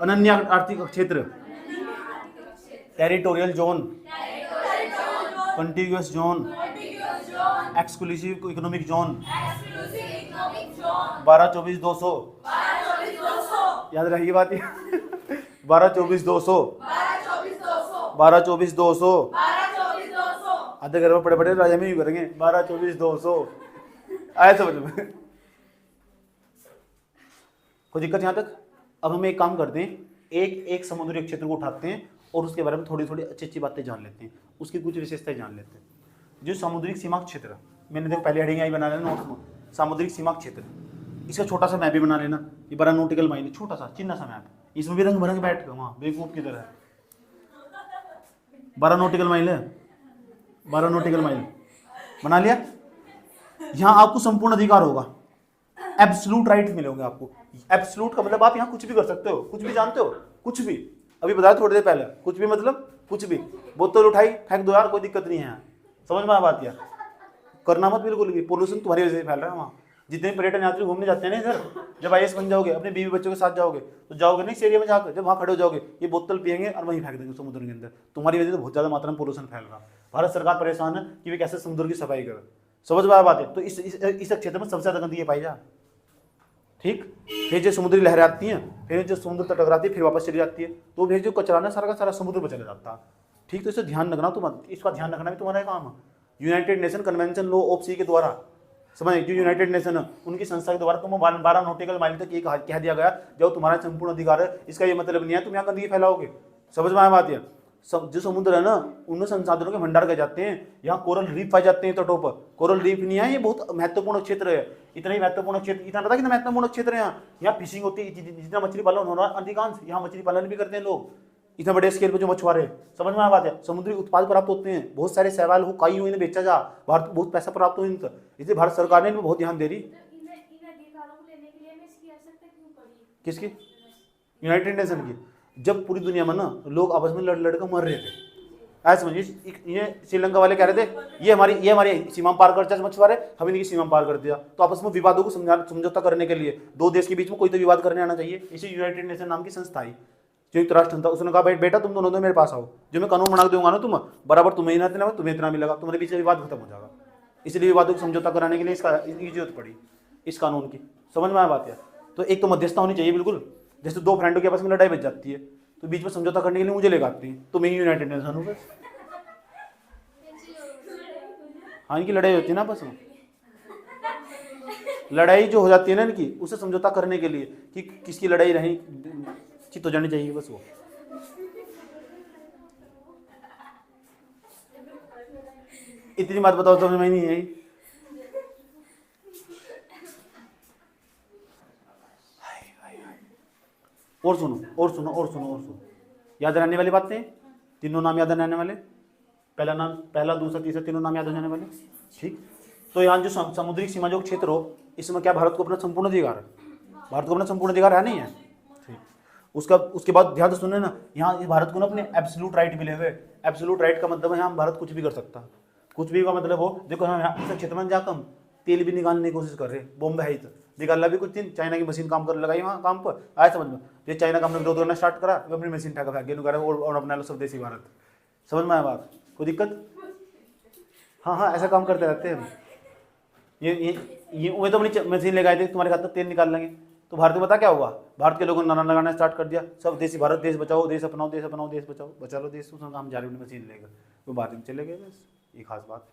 अनन्य आर्थिक क्षेत्र, territorial zone, contiguous zone, exclusive economic zone, 12-24-200, याद रहिए बात, 12-24-200, 12-24-200, आधे घर में पड़े पड़े राजा में भी करेंगे 12-24-200, आया समझ में? कोई दिक्कत यहाँ तक? अब हम एक काम करते हैं, एक समुद्री क्षेत्र को उठाते हैं और उसके बारे में थोड़ी थोड़ी अच्छी अच्छी बातें जान लेते हैं, उसकी कुछ विशेषताएं जान लेते हैं। जो सामुद्रिक सीमा क्षेत्र, मैंने देखो पहले हेडिंग आई बना लेना नोट्स में, सामुद्रिक सीमा क्षेत्र, इसका छोटा सा मैप भी बना लेना, ये 12 नॉटिकल माइल, छोटा सा चिन्ना सा मैप, इसमें भी रंग भरंग बैठ कर वहाँ बेवकूफ किधर है, 12 नॉटिकल माइल है, 12 नॉटिकल माइल बना लिया। यहाँ आपको संपूर्ण अधिकार होगा, एब्सोल्यूट राइट मिलेंगे आपको। एब्सोल्यूट का मतलब आप यहाँ कुछ भी कर सकते हो, कुछ भी जानते हो, कुछ भी, अभी बताया थोड़ी देर पहले, कुछ भी मतलब कुछ भी, बोतल उठाई फेंक दो यार, कोई दिक्कत नहीं है, समझ में आ बात? यार करना मत बिल्कुल भी, पोल्यूशन तुम्हारी वजह से फैल रहा है वहाँ। जितने पर्यटन यात्री घूमने जाते हैं ना इधर, जब IAS बन जाओगे, अपने बीवी बच्चों के साथ जाओगे, तो जाओगे नहीं इस एरिया में जाकर, जब वहाँ खड़े हो जाओगे ये बोतल पियेंगे और वहीं फेंक देंगे समुद्र के अंदर, तुम्हारी वजह से बहुत ज्यादा मात्रा में पोल्यूशन फैल रहा है। भारत सरकार परेशान है कि वे कैसे समुद्र की सफाई करे, समझ में आ बात है? तो इस क्षेत्र में सबसे ज्यादा गंदगी पाई जा, ठीक। फिर जो समुद्री लहरें आती हैं, फिर जो समुद्र तक टकराती है, फिर वापस चली जाती है, तो फिर जो कचरा ना सारा का सारा समुद्र पर चला जाता है, ठीक। तो इसे ध्यान रखना, तुम इसका ध्यान रखना भी तुम्हारा काम है। United Nation Convention law of sea के द्वारा, समझ, जो यूनाइटेड नेशन है उनकी संस्था के द्वारा तुम्हें 12 नॉटिकल माइल तक ये कह दिया गया जो तुम्हारा संपूर्ण अधिकार है। इसका ये मतलब नहीं है तुम यहाँ गंदगी फैलाओगे, समझ में आया बात? है जो समुद्र है ना, उन संसाधनों के भंडार कहे जाते हैं। यहाँ कोरल रीफ पाए जाते हैं तटों पर, कोरल रीफ नहीं है, ये बहुत महत्वपूर्ण क्षेत्र है। इतना ही महत्वपूर्ण क्षेत्र, इतना पता कितना महत्वपूर्ण क्षेत्र है यहाँ फिशिंग होती है, जितना मछली पालन हो रहा है, अधिकांश यहाँ मछली पालन भी करते हैं लोग, इतना बड़े स्केल पे जो मछुआरे, समझ में आ बात है? समुद्री उत्पाद प्राप्त होते हैं, बहुत सारे शैवाल हो, काई हो, इन्हें बेचा जा, भारत बहुत पैसा प्राप्त हो इनका, इसलिए भारत सरकार ने इनमें बहुत ध्यान दे रही। किसकी? यूनाइटेड नेशन की। जब पूरी दुनिया में ना लोग आपस में लड़ कर मर रहे थे, ऐसे समझिए, ये श्रीलंका वाले कह रहे थे ये हमारी सीमा पार कर जाए मछुआरे, हम इनकी सीमा पार कर दिया, तो आपस में विवादों को समझौता करने के लिए दो देश के बीच में कोई तो विवाद करने आना चाहिए। इसी यूनाइटेड नेशन नाम की संस्था आई, संयुक्त राष्ट्र था, उसने कहा बेटा तुम दोनों मेरे पास आओ, जो मैं कानून बना दूंगा ना, तुम बराबर तुम्हें इतना देना, तुम्हें इतना मिलेगा, तुम्हारे बीच विवाद खत्म हो जाएगा। इसलिए विवादों को समझौता कराने के लिए इसकी जरूरत पड़ी, इस कानून की, समझ में आया बात? है तो एक तो मध्यस्थता होनी चाहिए बिल्कुल, जैसे दो फ्रेंडों के आपस में लड़ाई बच जाती है तो बीच में समझौता करने के लिए मुझे ले आती है, तो मैं यूनाइटेड नेशन हूँ बस। हाँ, इनकी लड़ाई होती है ना आपस में, लड़ाई जो हो जाती है ना इनकी, उसे समझौता करने के लिए कि किसकी लड़ाई रही चित हो जानी चाहिए, बस वो। इतनी बात बताओ समझ में नहीं आई। और सुनो और सुनो और सुनो और सुनो, याद रहने वाली बातें, तीनों नाम याद रहने वाले, पहला नाम, पहला दूसरा तीसरा तीनों नाम याद हो जाने वाले। ठीक, तो यहाँ जो समुद्री सीमा जो क्षेत्र हो, इसमें क्या भारत को अपना संपूर्ण अधिकार है? भारत को अपना संपूर्ण अधिकार है नहीं है? ठीक, उसका उसके बाद ध्यान से सुनने ना, यहाँ भारत को ना अपने एब्सोल्यूट राइट मिले हुए। एब्सोल्यूट राइट का मतलब है यहाँ भारत कुछ भी कर सकता है। कुछ भी का मतलब हो, देखो हम यहाँ क्षेत्र में जाकर हम तेल भी निकालने की कोशिश कर रहे हैं, बॉम्बे है तो निकालना भी कुछ दिन, चाइना की मशीन काम कर लगाई वहाँ काम पर, आया समझ में? ये चाइना का हमने विरोध करना स्टार्ट करा, वो अपनी मशीन ठाकर भाग गया और अपना लो स्वदेशी भारत। समझ में आया बात? कोई दिक्कत? हाँ हाँ, ऐसा काम करते रहते हैं। ये वो तो अपनी मशीन ले गए थे, तुम्हारे खाते तेल निकाल लेंगे। तो भारत में पता क्या हुआ? भारत के लोगों ने नारा लगाना स्टार्ट कर दिया, सब देसी भारत, देश बचाओ, देश अपनाओ, देश अपनाओ, देश बचाओ, बचा लो देश। उसमें हम जा रहे मशीन लेकर, वो भारत में चले गए, बस ये खास बात।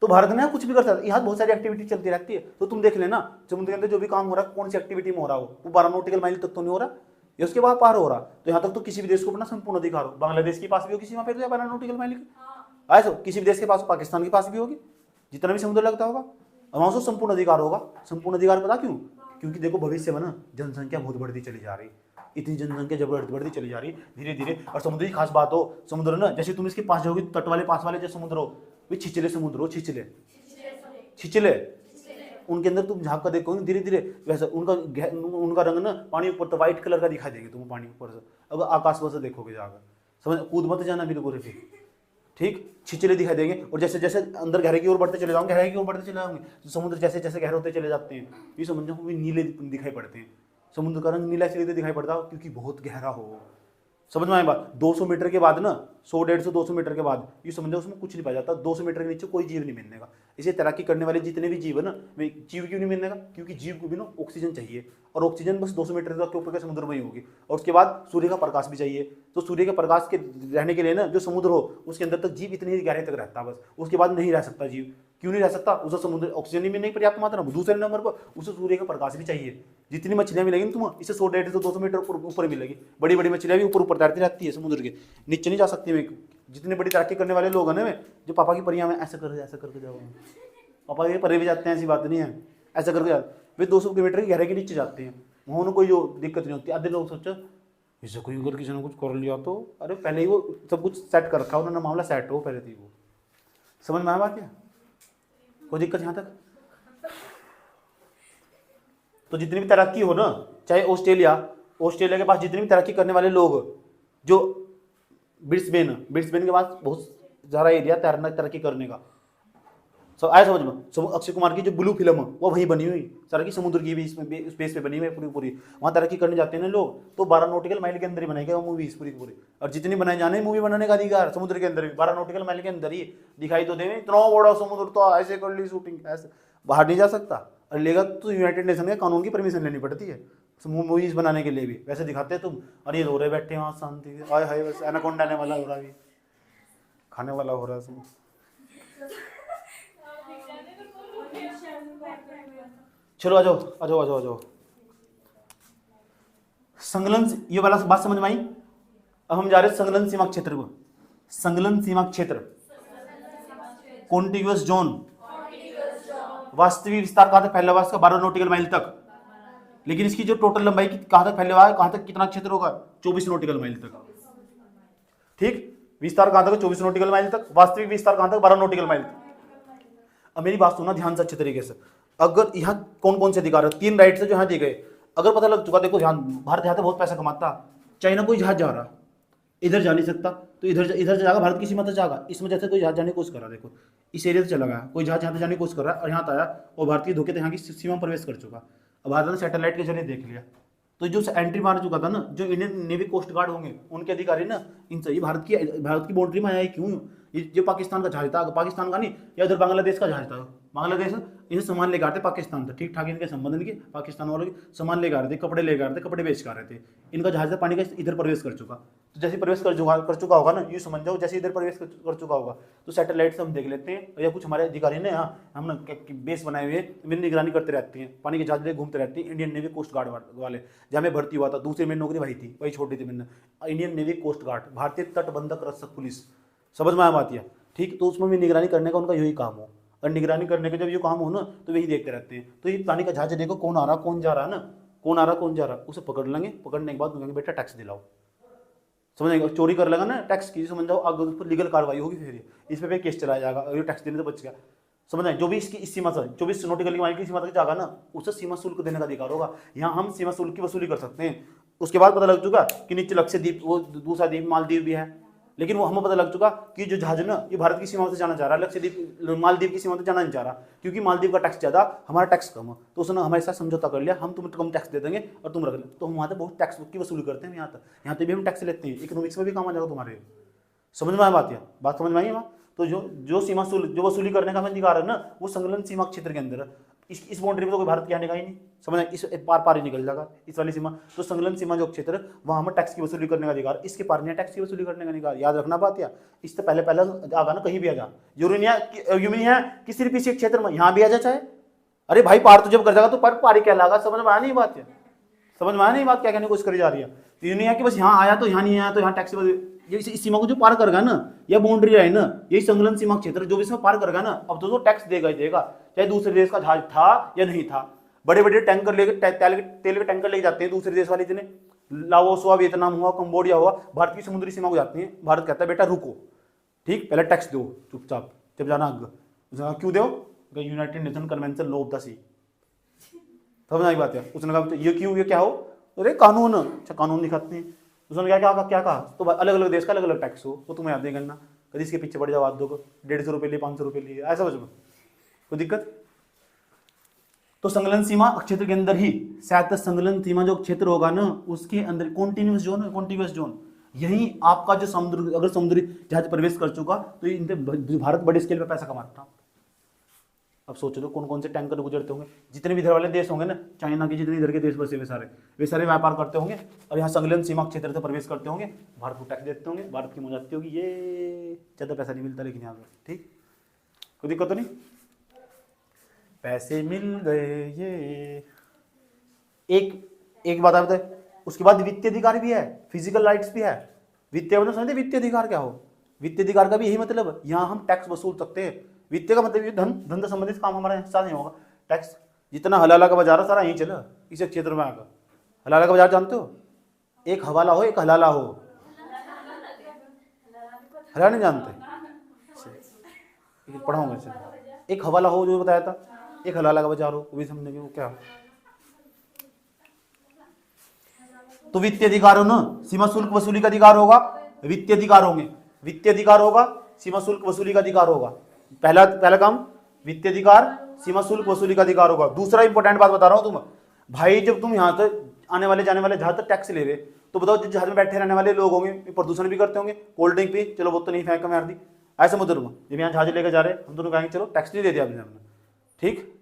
तो भारत में कुछ भी कर सकता है, यहाँ बहुत सारी एक्टिविटी चलती रहती है। तो तुम देख लेना समुद्र के अंदर जो भी काम हो रहा है, कौन सी एक्टिविटी में हो रहा हो, वो 12 नॉटिकल माइल तक तो नहीं हो रहा, या उसके बाद पार हो रहा। तो यहाँ तक तो किसी भी देश को अपना संपूर्ण अधिकार हो। बांग्लादेश के पास भी होगी सीमा पे 12 नॉटिकल माइल की, ऐसा किसी भी देश के पास, पाकिस्तान के पास भी होगी, जितना भी समुद्र लगता होगा, और वहां से संपूर्ण अधिकार होगा। संपूर्ण अधिकार पता क्यों? क्योंकि देखो भविष्य में ना जनसंख्या बहुत बढ़ती चली जा रही, इतनी जनसंख्या जब बढ़ती चली जा रही धीरे धीरे। और समुद्र की खास बात हो, समुद्र ना जैसे तुम इसके पास जाओगे, तट वाले पास वाले जो समुद्र हो, वे छिछले समुद्र हो, छिछले छिछले, उनके अंदर तुम झाँक कर देखोगे धीरे धीरे वैसा उनका रंग ना पानी ऊपर तो व्हाइट कलर का दिखाई देगा तुम्हें पानी ऊपर से, अगर आकाश पर से देखोगे जाकर, समझ, कूद मत जाना बिल्कुल फिर। ठीक, छिछले दिखाई देंगे। और जैसे जैसे अंदर गहरे की ओर बढ़ते चले जाओगे, गहराई की ओर बढ़ते चले जाओगे, तो समुद्र जैसे जैसे गहरे होते चले जाते हैं, ये समझो भी नीले दिखाई पड़ते हैं। समुद्र का रंग नीला इसलिए दिखाई पड़ता है क्योंकि बहुत गहरा हो। समझ में आए बात? 200 मीटर के बाद ना, 100, 150, 200 मीटर के बाद ये समझो उसमें कुछ नहीं पाया जाता। 200 मीटर के नीचे कोई जीव नहीं मिलने का। इसे तैराकी करने वाले जितने भी जीव है ना, वे जीव क्यों नहीं मिलने का? क्योंकि जीव को भी ना ऑक्सीजन चाहिए, और ऑक्सीजन बस 200 मीटर के ऊपर के समुद्र में ही होगी। और उसके बाद सूर्य का प्रकाश भी चाहिए। तो सूर्य के प्रकाश के रहने के लिए ना, जो समुद्र हो उसके अंदर तक जीव इतनी ही गहरे तक रहता है बस, उसके बाद नहीं रह सकता जीव। क्यों नहीं रह सकता? उसे समुद्र ऑक्सीजन भी नहीं पर्याप्त मात्रा में। दूसरे नंबर पर उसे सूर्य का प्रकाश भी चाहिए। जितनी मछलियां मिलेंगी तुम, इसे 100, 150, 200 मीटर ऊपर मिलेगी। बड़ी बड़ी मछलियां भी ऊपर ऊपर तैरती रहती है समुद्र के, नीचे नहीं जा सकती। मैं जितने बड़ी तैराकी करने वाले लोग हैं ना, जो पापा की परियां में ऐसा करके जाओ, पापा के परे भी जाते हैं, ऐसी बात नहीं है, ऐसा करके जाते, वे 200 किलोमीटर की गहरे के नीचे जाते हैं। वहाँ उन्हें कोई जो दिक्कत नहीं होती। आधे लोग सोचो इसे कोई अगर किसी ने कुछ कर लिया तो, अरे पहले ही वो सब कुछ सेट कर रखा, उन्होंने मामला सेट हो पहले थी वो। समझ में आया बात क्या? कोई दिक्कत यहाँ तक? तो जितनी भी तैराकी हो ना, चाहे ऑस्ट्रेलिया के पास जितने भी तैराकी करने वाले लोग, जो ब्रिस्बेन के पास बहुत ज़्यादा एरिया तैराकी करने का, सब आया समझ में। अक्षय कुमार की जो ब्लू फिल्म है वो वहीं बनी हुई, सारा की समुद्र की भी इसमें स्पेस पे बनी हुई है पूरी। वहाँ तैराकी करने जाते हैं ना लोग, तो 12 नॉटिकल माइल के अंदर ही बनाई गई वो मूवी पूरी। और जितनी बनाई जाने मूवी बनाने का अधिकार समुद्र के अंदर भी 12 नॉटिकल माइल के अंदर ही दिखाई तो दे। इतना बड़ा समुद्र तो ऐसे कर ली शूटिंग, ऐसे बाहर नहीं जा सकता। और लेगा तो यूनाइटेड नेशन के कानून की परमिशन लेनी पड़ती है मूवीज बनाने के लिए भी। वैसे दिखाते हैं तुम, और ये रो रहे बैठे वहाँ शांति से, आए हाय बस एनाकोंडा आने वाला हो रहा है, खाने वाला हो रहा है। चलो आ जाओ। संलग्न, ये वाला बात समझ में आई? अब हम जा रहे हैं संलग्न सीमा क्षेत्र को। संलग्न सीमा क्षेत्र, कॉन्टिग्यूअस जोन, वास्तविक विस्तार कहां तक फैला हुआ है इसका? 12 नॉटिकल माइल तक। लेकिन इसकी जो टोटल लंबाई कहां तक फैला हुआ है, कहां तक कितना क्षेत्र होगा? 24 नॉटिकल माइल तक। ठीक, विस्तार कहां तक? 24 नॉटिकल माइल तक। वास्तविक विस्तार कहां तक? 12 नॉटिकल माइल तक। अब मेरी बात सुनना ध्यान से अच्छे तरीके से। अगर यहाँ कौन कौन से अधिकार है? 3 राइट से जो यहाँ दिए गए, अगर पता लग चुका, देखो ध्यान, भारत यहाँ से बहुत पैसा कमाता, चाइना कोई जहाज जा रहा, इधर जा नहीं सकता, तो इधर जाएगा, भारत की सीमा तक जाएगा। इस वजह से कोई जहाज जाने की कोशिश कर रहा है, देखो इस एरिया से चला गया, कोई जहाज यहाँ से जाने की कोशिश कर रहा है और यहाँ आया और भारतीय धोखे से यहाँ की सीमा में प्रवेश कर चुका। अब भारत ने सैटेलाइट के जरिए देख लिया, तो जो एंट्री मार चुका था ना, जो इंडियन नेवी कोस्ट गार्ड होंगे उनके अधिकारी ना, इनसे ये भारत की बाउंड्री में आया क्यों? ये पाकिस्तान का जहाज था, पाकिस्तान का नहीं, या इधर बांग्लादेश का जहाज था, बांग्लादेश इनसे सामान लेकर आते पाकिस्तान से, ठीक ठाक इनके संबंध इनके पाकिस्तान वालों के, सामान लेकर आ रहे थे, कपड़े लेकर आ रहे थे, कपड़े बेच कर आ रहे थे। इनका जहाज से पानी का इधर प्रवेश कर चुका, तो जैसे प्रवेश कर चुका होगा ना, यूँ समझ जाओ जैसे इधर प्रवेश कर चुका होगा, तो सैटेलाइट से हम देख लेते हैं, या कुछ हमारे अधिकारी ने यहाँ हम ना बेस बनाए हुए मेरी निगरानी करते रहते हैं, पानी के जहाज ले घूमते रहते हैं। इंडियन नेवी कोस्ट गार्ड वाले, जहाँ मैं भर्ती हुआ था, दूसरी मेरी नौकरी वही थी, वही छोटी थी मैंने, इंडियन नेवी कोस्ट गार्ड, भारतीय तटबंधक रक्षक पुलिस, समझ में आया बात या ठीक। तो उसमें भी निगरानी करने का उनका यही काम हो, और निगरानी करने का जब ये काम हो ना, तो वही देखते रहते हैं। तो ये पानी का जहाज देखो कौन आ रहा कौन जा रहा है ना, कौन आ रहा कौन जा रहा, उसे पकड़ लेंगे, पकड़ने के बाद कहेंगे बेटा टैक्स दिलाओ, समझेंगे, चोरी कर लेगा ना टैक्स की, समझ जाओ आगे उस पर लीगल कार्रवाई होगी, फिर इस पे केस चलाया जाएगा, और ये टैक्स देने से बच गया, समझ आए। जो भी इसकी इस सीमा से 24 नॉटिकल माइल की सीमा तक जाएगा ना, उसे सीमा शुल्क देने का अधिकार होगा। यहाँ हम सीमा शुल्क की वसूली कर सकते हैं। उसके बाद पता लग चुका कि नीचे लक्षद्वीप, वो दूसरा द्वीप मालदीव भी है, लेकिन वो हमें पता लग चुका कि जो जहाज ना ये भारत की सीमा से जाना चाह रहा है, लक्षद्वीप मालदीव की सीमा से जाना नहीं चाह रहा, क्योंकि मालदीव का टैक्स ज़्यादा, हमारा टैक्स कम है। तो उसने हमारे साथ समझौता कर लिया, हम तुम कम टैक्स दे देंगे और तुम रख ले। तो हम वहाँ तक बहुत टैक्स की वसूली करते हैं, यहाँ तक भी हम टैक्स लेते हैं, इकोनॉमिक्स में भी काम आ जाएगा तुम्हारे। समझ में आया बात समझ में आई बात। तो जो सीमा शुल्क जो वसूली करने का हमें अधिकार है ना, वो संलग्न सीमा क्षेत्र के अंदर है। इस बाउंड्री में तो कोई भारत की आने का ही नहीं, समझ इस पार ही निकल जाएगा इस वाली सीमा। तो संलग्न सीमा जो क्षेत्र वहाँ हमें टैक्स की वसूली करने का अधिकार, इसके पार नहीं टैक्स की वसूली करने का अधिकार। याद रखना बात या इससे पहले आगा ना कहीं भी आ जा, जरूरी नहीं है कि सिर्फ इसी क्षेत्र में, यहाँ भी आ जा चाहे। अरे भाई पार तो जब कर जाएगा तो पार ही क्या लगा, समझ में आया नहीं बात, समझ में आया नहीं बात क्या कहने की कोशिश करी जा रही है। ये नहीं है कि बस यहाँ आया तो यहाँ नहीं आया तो यहाँ टैक्स, ये इस सीमा को जो पार करेगा ना, या बाउंड्री है ना, यही संलग्न सीमा क्षेत्र जो भी इसमें पार करेगा ना, अब तो टैक्स देगा ही देगा, चाहे दूसरे देश का जहाज था या नहीं था। बड़े बड़े टैंकर लेके तेल के टैंकर लेके जाते हैं दूसरे देश वाले, इतने लाओस हुआ, वियतनाम हुआ, कंबोडिया हुआ, भारत की समुद्री सीमा को जाती हैं। भारत कहता है बेटा रुको, ठीक पहले टैक्स दो चुपचाप, जब जाना आगे क्यों दो, United Nation Convention law of the sea, समझ आई बात है। उसने कहा ये क्यों, ये क्या हो, अरे कानून, अच्छा कानून दिखाते हैं। उसने क्या कहा तो अलग अलग देश का अलग अलग टैक्स हो, वो तुम्हें याद नहीं करना, कभी इसके पीछे पड़ जाओ आध दो 150 रुपये लिए 500 रुपये लिए, ऐसा समझ कोई दिक्कत। तो संलग्न सीमा क्षेत्र के अंदर ही शायद संलग्न सीमा जो क्षेत्र होगा ना, उसके अंदर कॉन्टिन्यूस जोन है, कॉन्टिन्यूस जोन, यही आपका जो समुद्र, अगर समुद्री जहाज प्रवेश कर चुका तो इनसे भारत बड़े स्केल पर पैसा कमाता था। अब सोच लो कौन कौन से टैंकर गुजरते होंगे, जितने भी इधर वाले देश होंगे ना, चाइना के जितने इधर के देश बसे वे सारे व्यापार करते होंगे, और यहाँ संलग्न सीमा क्षेत्र से प्रवेश करते होंगे, भारत को टैक्स देते होंगे, भारत की मौज आती होगी, ये ज़्यादा पैसा नहीं मिलता लेकिन यहाँ पे, ठीक कोई दिक्कत तो नहीं, पैसे मिल गए ये। एक बात आप बताए, उसके बाद वित्तीय अधिकार भी है, फिजिकल राइट्स भी है। वित्तीय मतलब समझते वित्तीय अधिकार क्या हो, वित्तीय अधिकार का भी यही मतलब, यहाँ हम टैक्स वसूल सकते हैं। वित्तीय का मतलब ये धन से संबंधित काम हमारे साथ नहीं होगा। टैक्स जितना हलाला का बाजार है सारा यहीं चला, इस क्षेत्र में आकर। हलाला का बाजार जानते हो, एक हवाला हो एक हलाला हो, हलाला नहीं जानते, पढ़ाऊंगा। एक हवाला हो जो बताया था, एक हलाला का बाजार हो, वो भी समझेंगे वो क्या। तो वित्तीय अधिकार हो ना, सीमा शुल्क वसूली का अधिकार होगा, वित्तीय अधिकार होंगे, वित्तीय अधिकार होगा, सीमा शुल्क वसूली का अधिकार होगा। पहला काम वित्तीय अधिकार, सीमा शुल्क वसूली का अधिकार होगा। दूसरा इंपॉर्टेंट बात बता रहा हूं तुम भाई, जब तुम यहाँ तक आने वाले जाने वाले जहाज तक टैक्स ले रहे, तो बताओ जो जहाज में बैठे रहने वाले लोग होंगे प्रदूषण भी करते होंगे, कोल्ड ड्रिंक भी, चलो वो तो नहीं फेंक मार दी, ऐसे मुद्दे में जब यहाँ जहाज लेकर जा रहे हम दोनों कहेंगे चलो टैक्स नहीं दे दिया आपने, ठीक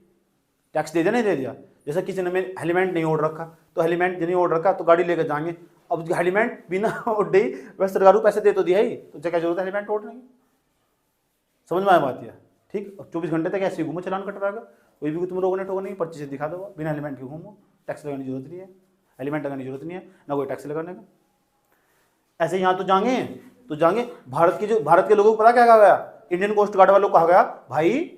टैक्स दे दिया नहीं दे दिया। जैसे किसी ने हेलमेट नहीं ओढ़ रखा, तो हेलमेट नहीं ओढ़ रखा तो गाड़ी लेकर जाएंगे, अब हेलमेट बिना ओढ़े ही वह सरकार को पैसे दे तो दिया ही, तो क्या जरूरत है हेलमेट ओढ़ने की, समझ में आया बात यह, ठीक। अब 24 घंटे तक ऐसे घूमो, चलान कटवाएगा, कोई भी तुम रोकने टोकने की पर्ची से दिखा दो, बिना हेलमेट के घूमो, टैक्स लगाने की जरूरत नहीं है, हेलमेट लगाने की जरूरत नहीं है, ना कोई टैक्स लगाने का। ऐसे यहाँ तो जाएंगे भारत के लोगों को पता क्या कहा गया, इंडियन कोस्ट गार्ड वालों को कहा गया भाई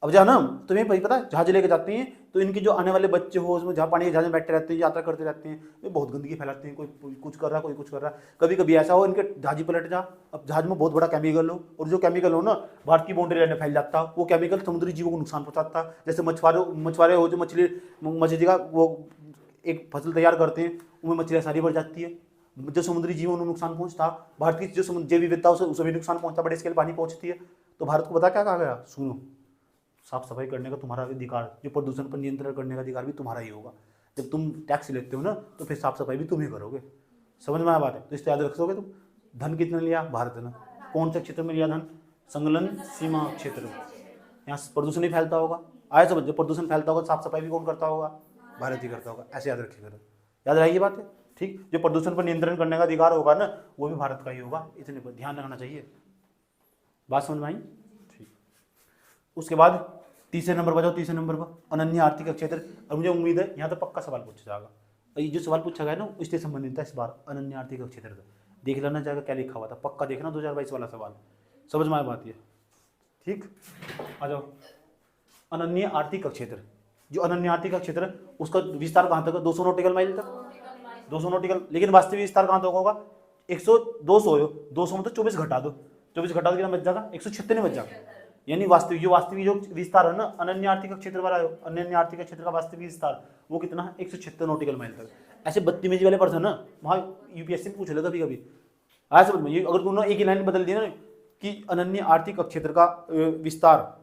अब जा ना, तुम्हें भाई पता जहाज लेके जाती हैं तो इनके जो आने वाले बच्चे हो उसमें जहाँ पानी के जहाज में बैठे रहते हैं, यात्रा करते रहते हैं, वे बहुत गंदगी फैलाते हैं, कोई कुछ कर रहा कोई कुछ कर रहा। कभी कभी ऐसा हो इनके जहाज ही पलट जा, अब जहाज में बहुत बड़ा केमिकल हो, और जो केमिकल हो ना भारत की बाउंड्री लाइन में फैल जाता, वो केमिकल समुद्री जीवों को नुकसान पहुंचाता। जैसे मछुआरे हो जो मछली का वो एक फसल तैयार करते हैं, उनमें मछलियाँ सारी बढ़ जाती है, जो समुद्री जीवों को नुकसान पहुंचता, भारत की जो जैव विविधता उसे भी नुकसान पहुंचता, बड़े स्केल पानी पहुंचती है। तो भारत को पता क्या कहा गया, सुनो साफ सफाई करने का तुम्हारा अधिकार, जो प्रदूषण पर नियंत्रण करने का अधिकार भी तुम्हारा ही होगा। जब तुम टैक्स लेते हो ना तो फिर साफ सफाई भी तुम ही करोगे, समझ में आया बात है। तो इससे याद रखोगे तुम। धन कितने लिया, भारत ने कौन से क्षेत्र में लिया धन, संलग्न सीमा क्षेत्र में, यहाँ से प्रदूषण ही फैलता होगा। आया समझ, जब प्रदूषण फैलता होगा साफ सफाई भी कौन करता होगा? भारत ही करता होगा। ऐसे याद रखिएगा, याद रहेगी बात है, ठीक। जो प्रदूषण पर नियंत्रण करने का अधिकार होगा ना, वो भी भारत का ही होगा, इतने पर ध्यान रखना चाहिए। बात समझ में आई? ठीक। उसके बाद तीसरे नंबर पर जाओ, तीसरे नंबर पर अनन्य आर्थिक क्षेत्र। और मुझे उम्मीद है यहाँ तो पक्का सवाल पूछा जाएगा, ये जो सवाल पूछा गया ना इससे संबंधित है इस बार, अनन्य आर्थिक क्षेत्र का देख लेना जाएगा क्या लिखा हुआ था, पक्का देखना 2022 वाला सवाल, समझ में आया बात ये, ठीक। आ जाओ, अनन्य आर्थिक क्षेत्र, जो अनन्य आर्थिक क्षेत्र है उसका विस्तार कहाँ तक है? 200 नॉटिकल माइल तक, 200 नॉटिकल। लेकिन वास्तविक विस्तार कहाँ तक होगा? 100, 200 हो, 200 में तो 24 घटा दो, 24 घटा दो कितना बच जाएगा? 196 बच जाएगा। यानी वास्तविक जो विस्तार है ना अनन्य आर्थिक क्षेत्र वाला, अनन्य आर्थिक क्षेत्र का वास्तविक विस्तार वो कितना है? 176 नॉटिकल माइल तक। ऐसे बदतमीजी वाले पर्सन ना वहाँ यूपीएससी में पूछ लेगा कभी कभी, आया समझ में? अगर तुमने एक ही लाइन बदल दी ना कि अनन्य आर्थिक क्षेत्र का विस्तार,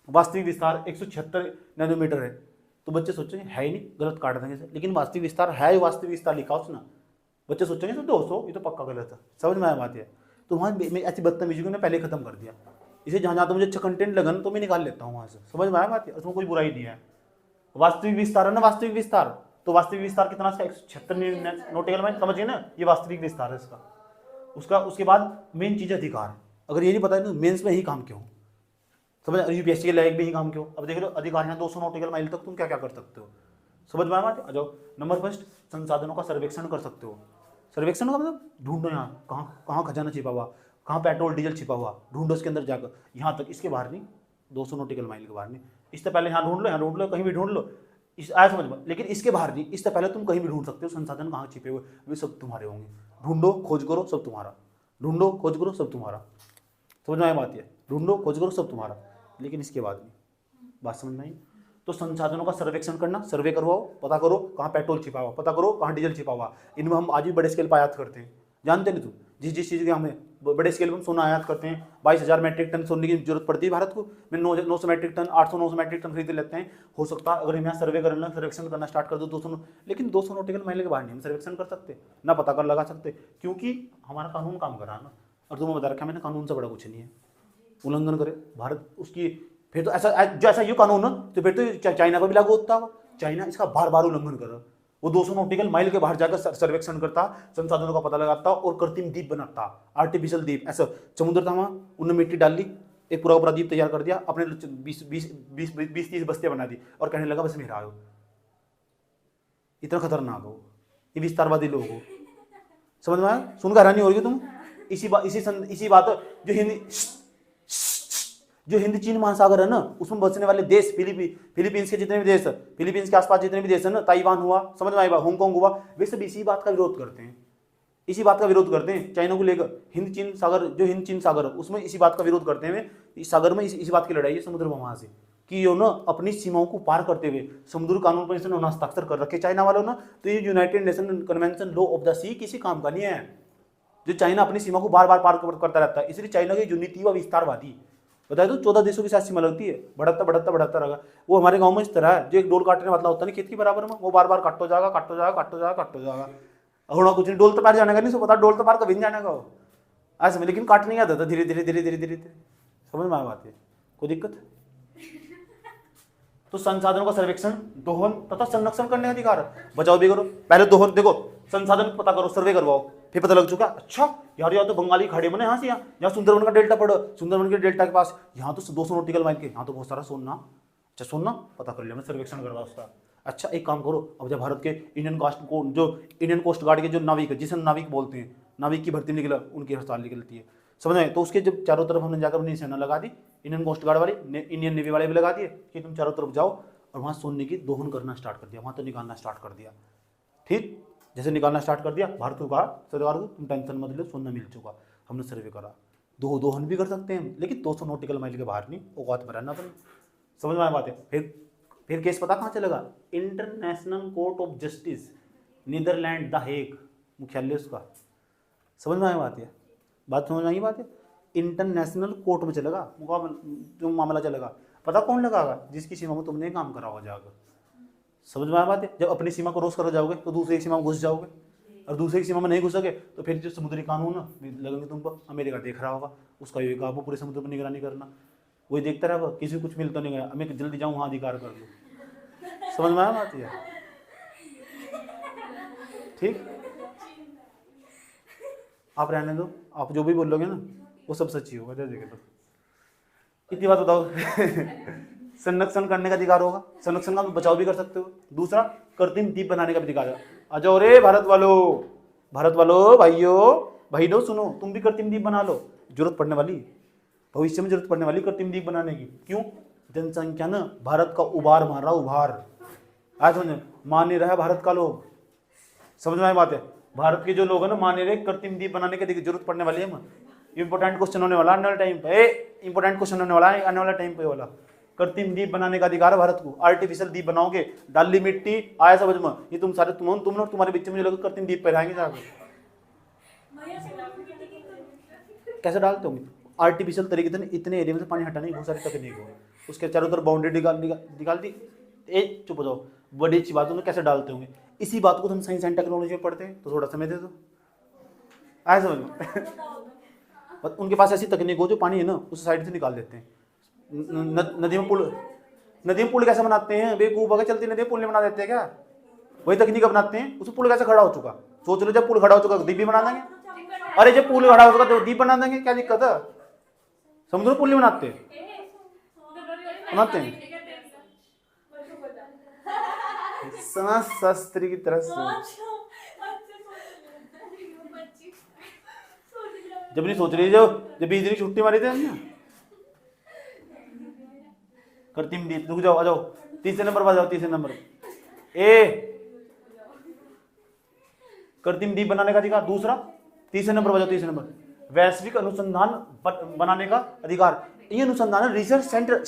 वास्तविक विस्तार 176 नैनोमीटर है, तो बच्चे सोचेंगे है ही नहीं, गलत काट देंगे से। लेकिन वास्तविक विस्तार है, वास्तविक विस्तार लिखा उसने, बच्चे सोचेंगे तो 200, ये तो पक्का गलत है। समझ में आया बात है? तो वहाँ ऐसी बदतमीजी को पहले खत्म कर दिया, इसे जहाँ जहाँ तो मुझे अच्छा कंटेंट लगा ना तो मैं निकाल लेता हूँ वहाँ से। समझ में आया बात है? उसमें कोई बुराई नहीं है। वास्तविक विस्तार है ना, वास्तविक विस्तार, तो वास्तविक विस्तार कितना इसका? 176 नॉटिकल माइल, समझिए ना, ये वास्तविक विस्तार है इसका। उसके बाद मेन चीज अधिकार। अगर ये नहीं पता है ना मेंस में ही काम क्यों, समझ, यूपीएससी के लायक भी ही काम क्यों। अब देख लो अधिकार यहाँ 200 नॉटिकल माइल तक तुम क्या क्या कर सकते हो, समझ में आया? आ जाओ नंबर फर्स्ट, संसाधनों का सर्वेक्षण कर सकते हो। सर्वेक्षण का मतलब ढूंढो यहाँ कहाँ कहाँ खजाना छिपा हुआ, कहाँ पेट्रोल डीजल छिपा हुआ, ढूंढो उसके अंदर जाकर, यहाँ तक, इसके बाहर नहीं, 200 नॉटिकल माइल के बाहर नहीं। इससे पहले यहाँ ढूंढ लो, यहाँ ढूंढ लो, कहीं भी ढूंढ लो, इस आया समझ में। लेकिन इसके बाहर नहीं, इससे पहले तुम कहीं भी ढूंढ सकते हो। संसाधन कहाँ छिपे हुए वे सब तुम्हारे होंगे, ढूंढो खोज करो सब तुम्हारा, ढूंढो खोज करो सब तुम्हारा। समझ में आया बात है? ढूंढो खोज करो सब तुम्हारा। लेकिन इसके बाद नहीं, बात समझ में आई? तो संसाधनों का सर्वेक्षण करना, सर्वे करवाओ, पता करो कहाँ पेट्रोल छिपा हुआ, पता करो कहाँ डीजल छिपा हुआ। इनमें हम आज भी बड़े स्केल पर आयात करते हैं, जानते नहीं तुम? जिस चीज़ के हमें बड़े स्केल पर सोना आयात करते हैं, 22,000 मैट्रिक टन सोने की जरूरत पड़ती है भारत को, में 900 मैट्रिक टन, 800-900 मैट्रिक टन खरीद लेते हैं। हो सकता है अगर हम यहाँ सर्वे करना, सर्वेक्षण करना स्टार्ट कर दो 200, लेकिन 200 नॉटिकल माइल के बाहर नहीं हम सर्वेक्षण कर सकते, ना पता कर लगा सकते, क्योंकि हमारा कानून काम कर रहा है ना। और तुम्हें बता रखा मैंने, कानून से बड़ा कुछ नहीं है। उल्लंघन करे भारत उसकी, फिर तो ऐसा जो ऐसा ये कानून ना, तो फिर तो चाइना पर भी लागू होता है। चाइना इसका बार बार उल्लंघन कर रहा है, वो 200 नॉटिकल माइल के बाहर जाकर सर्वेक्षण करता, संसाधनों का पता लगाता और कृत्रिम द्वीप बनाता, आर्टिफिशियल द्वीप। ऐसा समुद्र था वहाँ, उन्होंने मिट्टी डाल ली, एक पूरा पूरा द्वीप तैयार कर दिया, अपने 20-30 बस्तियां बना दी और कहने लगा बस मेरा हो। इतना खतरनाक हो, ये विस्तारवादी लोग हो। समझ में आया? सुनकर हैरानी हो रही तुम? इसी बात जो हिंद चीन महासागर है ना, उसमें बसने वाले देश, फिलीपींस के जितने भी देश है, फिलीपींस के आसपास जितने भी देश है ना, ताइवान हुआ, समझ में आया, हांगकांग हुआ, वे सब इसी बात का विरोध करते हैं, इसी बात का विरोध करते हैं चाइना को लेकर। हिंद चीन सागर, जो हिंद चीन सागर है उसमें इसी बात का विरोध करते हैं। इस सागर में इसी बात की लड़ाई है समुद्र में वहां से, कि यो ना अपनी सीमाओं को पार करते हुए समुद्र कानून पर इसने हस्ताक्षर कर रखे चाइना वालों ना। तो ये United Nation Convention law of the sea किसी काम का नहीं है, जो चाइना अपनी सीमा को बार बार पार करता रहता है। इसलिए चाइना की जो नीति व विस्तारवादी, बताए तो 14 देशों के साथ सीमा लगती है, बढ़ता रहेगा। वो हमारे गांव में इस तरह है, जो एक डोल काटने वाला होता है खेत के बराबर में, वो बार बार काटो जाएगा। होना कुछ नहीं, डोल तो पार जाने का नहीं, सो पता डोल तो पार कभी नहीं जाने का हो ऐसे में, लेकिन काट नहीं आता था, धीरे धीरे। समझ में आ बात है? कोई दिक्कत? तो संसाधनों का सर्वेक्षण, दोहन तथा संरक्षण करने का अधिकार है। बचाओ भी करो, पहले दोहन देखो, संसाधन पता करो, सर्वे करवाओ, फिर पता लग चुका अच्छा यार यहाँ तो बंगाली खाड़ी बने, यहाँ से यहाँ सुंदरवन का डेल्टा पड़ो, सुंदरवन के डेल्टा के पास यहाँ तो 200 नॉटिकल माइल के, यहाँ तो बहुत सारा सोना, अच्छा सोना पता कर लिया मैं, सर्वेक्षण करवा उसका। अच्छा एक काम करो, अब जब भारत के इंडियन कोस्ट गार्ड के जो नाविक है, जिसे नाविक बोलते हैं, नाविक की भर्ती निकला, उनकी हड़ताल निकलती है, समझ में? तो उसके जब चारों तरफ हमने जाकर अपनी सेना लगा दी, इंडियन कोस्ट गार्ड वाली, इंडियन नेवी वाले भी लगा दिए कि तुम चारों तरफ जाओ, और वहाँ सोने की दोहन करना स्टार्ट कर दिया, वहाँ तो निकालना स्टार्ट कर दिया। ठीक, जैसे निकालना स्टार्ट कर दिया, भारत को कहा सरकार को तुम टेंशन मत लो, सोना मिल चुका, हमने सर्वे करा, दोहन भी कर सकते हैं, लेकिन 200 नॉटिकल माइल के बाहर नहीं, औकात में रहना अपनी। समझ में आया बात है? फिर केस पता कहाँ चलेगा? International court of justice, Netherlands the Hague मुख्यालय उसका। समझ में आया बात है? बात समझ में आई बात है? इंटरनेशनल कोर्ट में चलेगा जो मामला चलेगा। पता कौन लगागा? जिसकी सीमा में तुमने काम करा हो जाएगा। समझ में आया बात है? जब अपनी सीमा क्रॉस कर जाओगे तो दूसरी सीमा में घुस जाओगे, और दूसरी सीमा में नहीं घुसोगे तो फिर जो समुद्री कानून लगेंगे तुम पर। अमेरिका देख रहा होगा, उसका ये काम पूरे समुद्र पर निगरानी करना। वही देखता रहा, किसी को कुछ मिल तो नहीं गया, मैं जल्दी जाऊँ वहाँ अधिकार कर लूँ। समझ में आया बात ये? ठीक, आप रहने दो, आप जो भी बोलोगे ना वो सब सच्ची होगा, देखे तो इतनी बात बताओ। संरक्षण करने का अधिकार होगा, संरक्षण का बचाव भी कर सकते हो। दूसरा, कृत्रिम द्वीप बनाने का भी अधिकार है। आ जाओ रे भारत वालों, भारत वालों, भाइयों सुनो, तुम भी कृत्रिम द्वीप बना लो। जरूरत पड़ने वाली, भविष्य में जरूरत पड़ने वाली कृत्रिम द्वीप बनाने की। क्यों? जनसंख्या ना भारत का उभार मार रहा, उभार। आज समझ मान नहीं रहा है भारत का लोग, समझ में आई बात है? भारत के जो लोग है ना मान नहीं रहे, कृत्रिम द्वीप बनाने की जरूरत पड़ने वाली है। इंपोर्टेंट क्वेश्चन होने वाला आने वाले टाइम पे, इंपोर्टेंट क्वेश्चन होने वाला है आने वाले टाइम पे वाला। कृत्रिम द्वीप बनाने का अधिकार है भारत को। आर्टिफिशियल द्वीप बनाओगे, डाली मिट्टी आया समझ में, ये तुम सारे तुम लोग तुम्हारे बच्चे मुझे लगा कृत्रिम द्वीप पे रहेंगे जाकर। कैसे डालते होंगे? आर्टिफिशियल तरीके से इतने एरिया में से पानी हटाने की बहुत सारी तकनीक हो, उसके चारों तरफ बाउंड्री निकाल दी। एक चुप हो जाओ, बड़ी अच्छी बात है, कैसे डालते होंगे? इसी बात को हम साइंस एंड टेक्नोलॉजी में पढ़ते हैं, तो थोड़ा समय दे दो, आया समझ में? उनके पास ऐसी तकनीक हो जो पानी है ना उस साइड से निकाल देते हैं। नदी में पुल कैसे बनाते हैं? बेवकूफ अगर चलती नदी में पुल नहीं बना देते क्या? वही तकनीक अपनाते हैं। उस पुल कैसे खड़ा हो चुका, सोच लो, जब पुल खड़ा हो चुका द्वीप भी बना देंगे। अरे जब पुल खड़ा हो चुका तो द्वीप बना देंगे, क्या दिक्कत है? समुद्र पुल नहीं बनाते हैं। शास्त्री की तरह से जब नहीं सोच रही, जब 20 दिन की छुट्टी मारी थी हमने, कृत्रिम द्वीप। रुक जाओ, आ जाओ, तीसरे नंबर पर जाओ, तीसरे नंबर ए, कृत्रिम द्वीप बनाने का अधिकार। दूसरा, तीसरे नंबर पर जाओ, तीसरे नंबर, वैश्विक अनुसंधान बनाने का अधिकार। ये अनुसंधान रिसर्च सेंटर,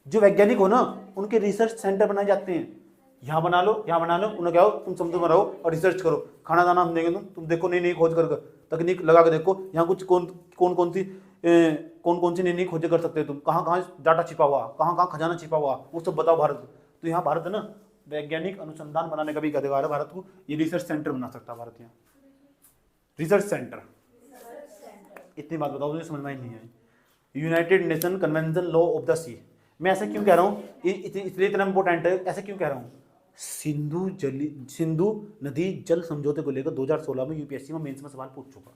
जो वैज्ञानिक हो ना उनके रिसर्च सेंटर बनाए जाते हैं। यहाँ बना लो, यहाँ बना लो, उन्हें क्या हो, तुम समुद्र में रहो और रिसर्च करो, खाना दाना हम देंगे, तुम देखो नई नई खोज कर तकनीक लगा के देखो, यहाँ कुछ कौन कौन सी नई नई खोजें कर सकते हो तुम, कहाँ कहाँ डाटा छिपा हुआ, कहाँ कहाँ खजाना छिपा हुआ, वो सब बताओ भारत को। तो यहाँ भारत है ना, वैज्ञानिक अनुसंधान बनाने का भी अधिकार है भारत को। ये रिसर्च सेंटर बना सकता है भारत, यहाँ रिसर्च सेंटर। इतनी बात बताओ, मुझे समझ में नहीं आई। United Nation Convention law of the sea, मैं ऐसा क्यों कह रहा हूँ, इसलिए इतना इंपॉर्टेंट है, ऐसा क्यों कह रहा हूँ? सिंधु नदी जल समझौते को लेकर 2016 में यूपीएससी में मेंस में सवाल पूछ चुका।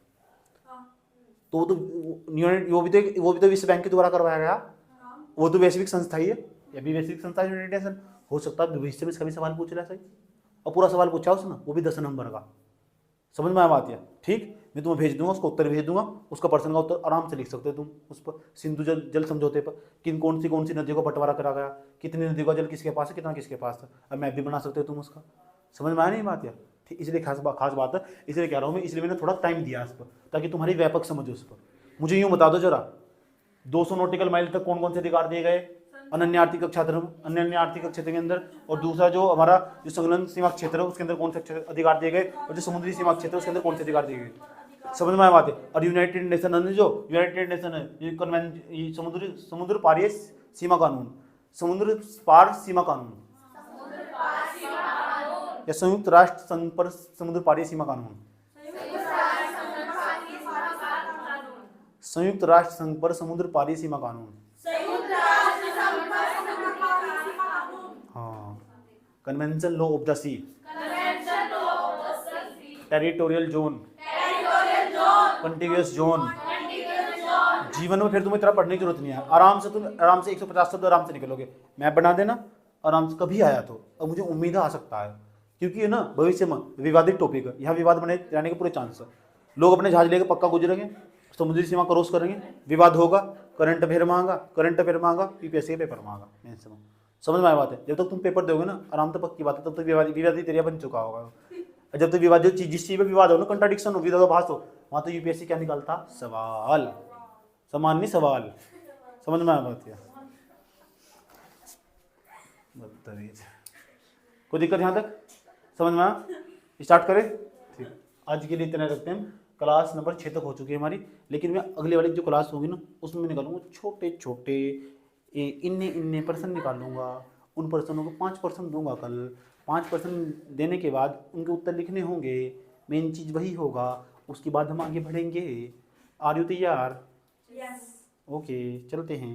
तो वो भी तो विश्व बैंक के द्वारा करवाया गया। वो तो वैश्विक संस्था ही है, या भी वैश्विक संस्था यूनाइटेड नेशन। हो सकता है भविष्य में इसका भी सवाल पूछ रहा है सही, और पूरा सवाल पूछा उसने, वो भी 10 नंबर का। समझ में आया बात? है ठीक, मैं तुम्हें भेज दूंगा, उसका उत्तर भेज दूंगा, उसका प्रश्न का उत्तर आराम से लिख सकते हो तुम उस पर। सिंधु जल समझौते पर कौन सी नदियों का बंटवारा करा गया, कितनी नदियों का जल किसके पास है, कितना किसके पास है, अब मैप भी बना सकते हो तुम उसका। समझ में आया नहीं बात? यार ठीक, इसलिए खास बात है, इसलिए कह रहा हूँ मैं, इसलिए मैंने थोड़ा टाइम दिया इस पर, ताकि तुम्हारी व्यापक समझ हो उस पर। मुझे यूँ बता दो जरा, 200 नॉटिकल माइल तक कौन कौन से अधिकार दिए गए अनन्य आर्थिक क्षेत्र के अंदर, और दूसरा जो हमारा जो संलग्न सीमा क्षेत्र है उसके अंदर कौन से अधिकार दिए गए, और जो समुद्री सीमा क्षेत्र है उसके अंदर कौन से अधिकार दिए गए। समझ में आया बात है? और यूनाइटेड नेशन है, ये समुद्र पारीय सीमा कानून, समुद्र पार सीमा कानून, या संयुक्त राष्ट्र संघ पर समुद्र पारीय सीमा कानून, संयुक्त राष्ट्र संघ पर समुद्र पारीय सीमा कानून, हाँ, convention law of the sea, territorial zone, contiguous zone. जीवन में फिर तुम्हें इतना पढ़ने की जरूरत नहीं है, आराम से 150 शब्द आराम से निकलोगे। मैप बना देना आराम से, कभी आया तो, अब मुझे उम्मीद आ सकता है, क्योंकि है ना भविष्य में विवादित टॉपिक है, यहाँ विवाद बने रहने के पूरे चांस है। लोग अपने जहाज लेकर पक्का गुजरेंगे, समुद्री सीमा क्रॉस करेंगे, विवाद होगा, करंट अफेयर मांगा, यूपीएससी के पेपर मांगा। समझ में आया बात है? जब तक तुम पेपर दोगे ना आराम से, पक्की बात है, तब तक विवादित एरिया बन चुका होगा। जब तक विवाद, जिस चीज में विवाद हो ना, कंट्राडिक्शन हो, विरोधाभास हो, वहां तो यूपीएससी क्या निकालता? सवाल, सामान्य सवाल। समझ में आया बात? है कोई दिक्कत यहाँ तक? समझ में आया? स्टार्ट करें? ठीक, आज के लिए इतना रखते हैं। क्लास नंबर 6 तक हो चुकी है हमारी, लेकिन मैं अगले वाली जो क्लास होगी ना उसमें निकालूंगा छोटे इन्ने प्रश्न निकालूंगा। उन प्रश्नों को 5% दूंगा कल। 5% देने के बाद उनके उत्तर लिखने होंगे, मेन चीज़ वही होगा। उसके बाद हम आगे बढ़ेंगे। आर यू तैयार? यस। ओके, चलते हैं।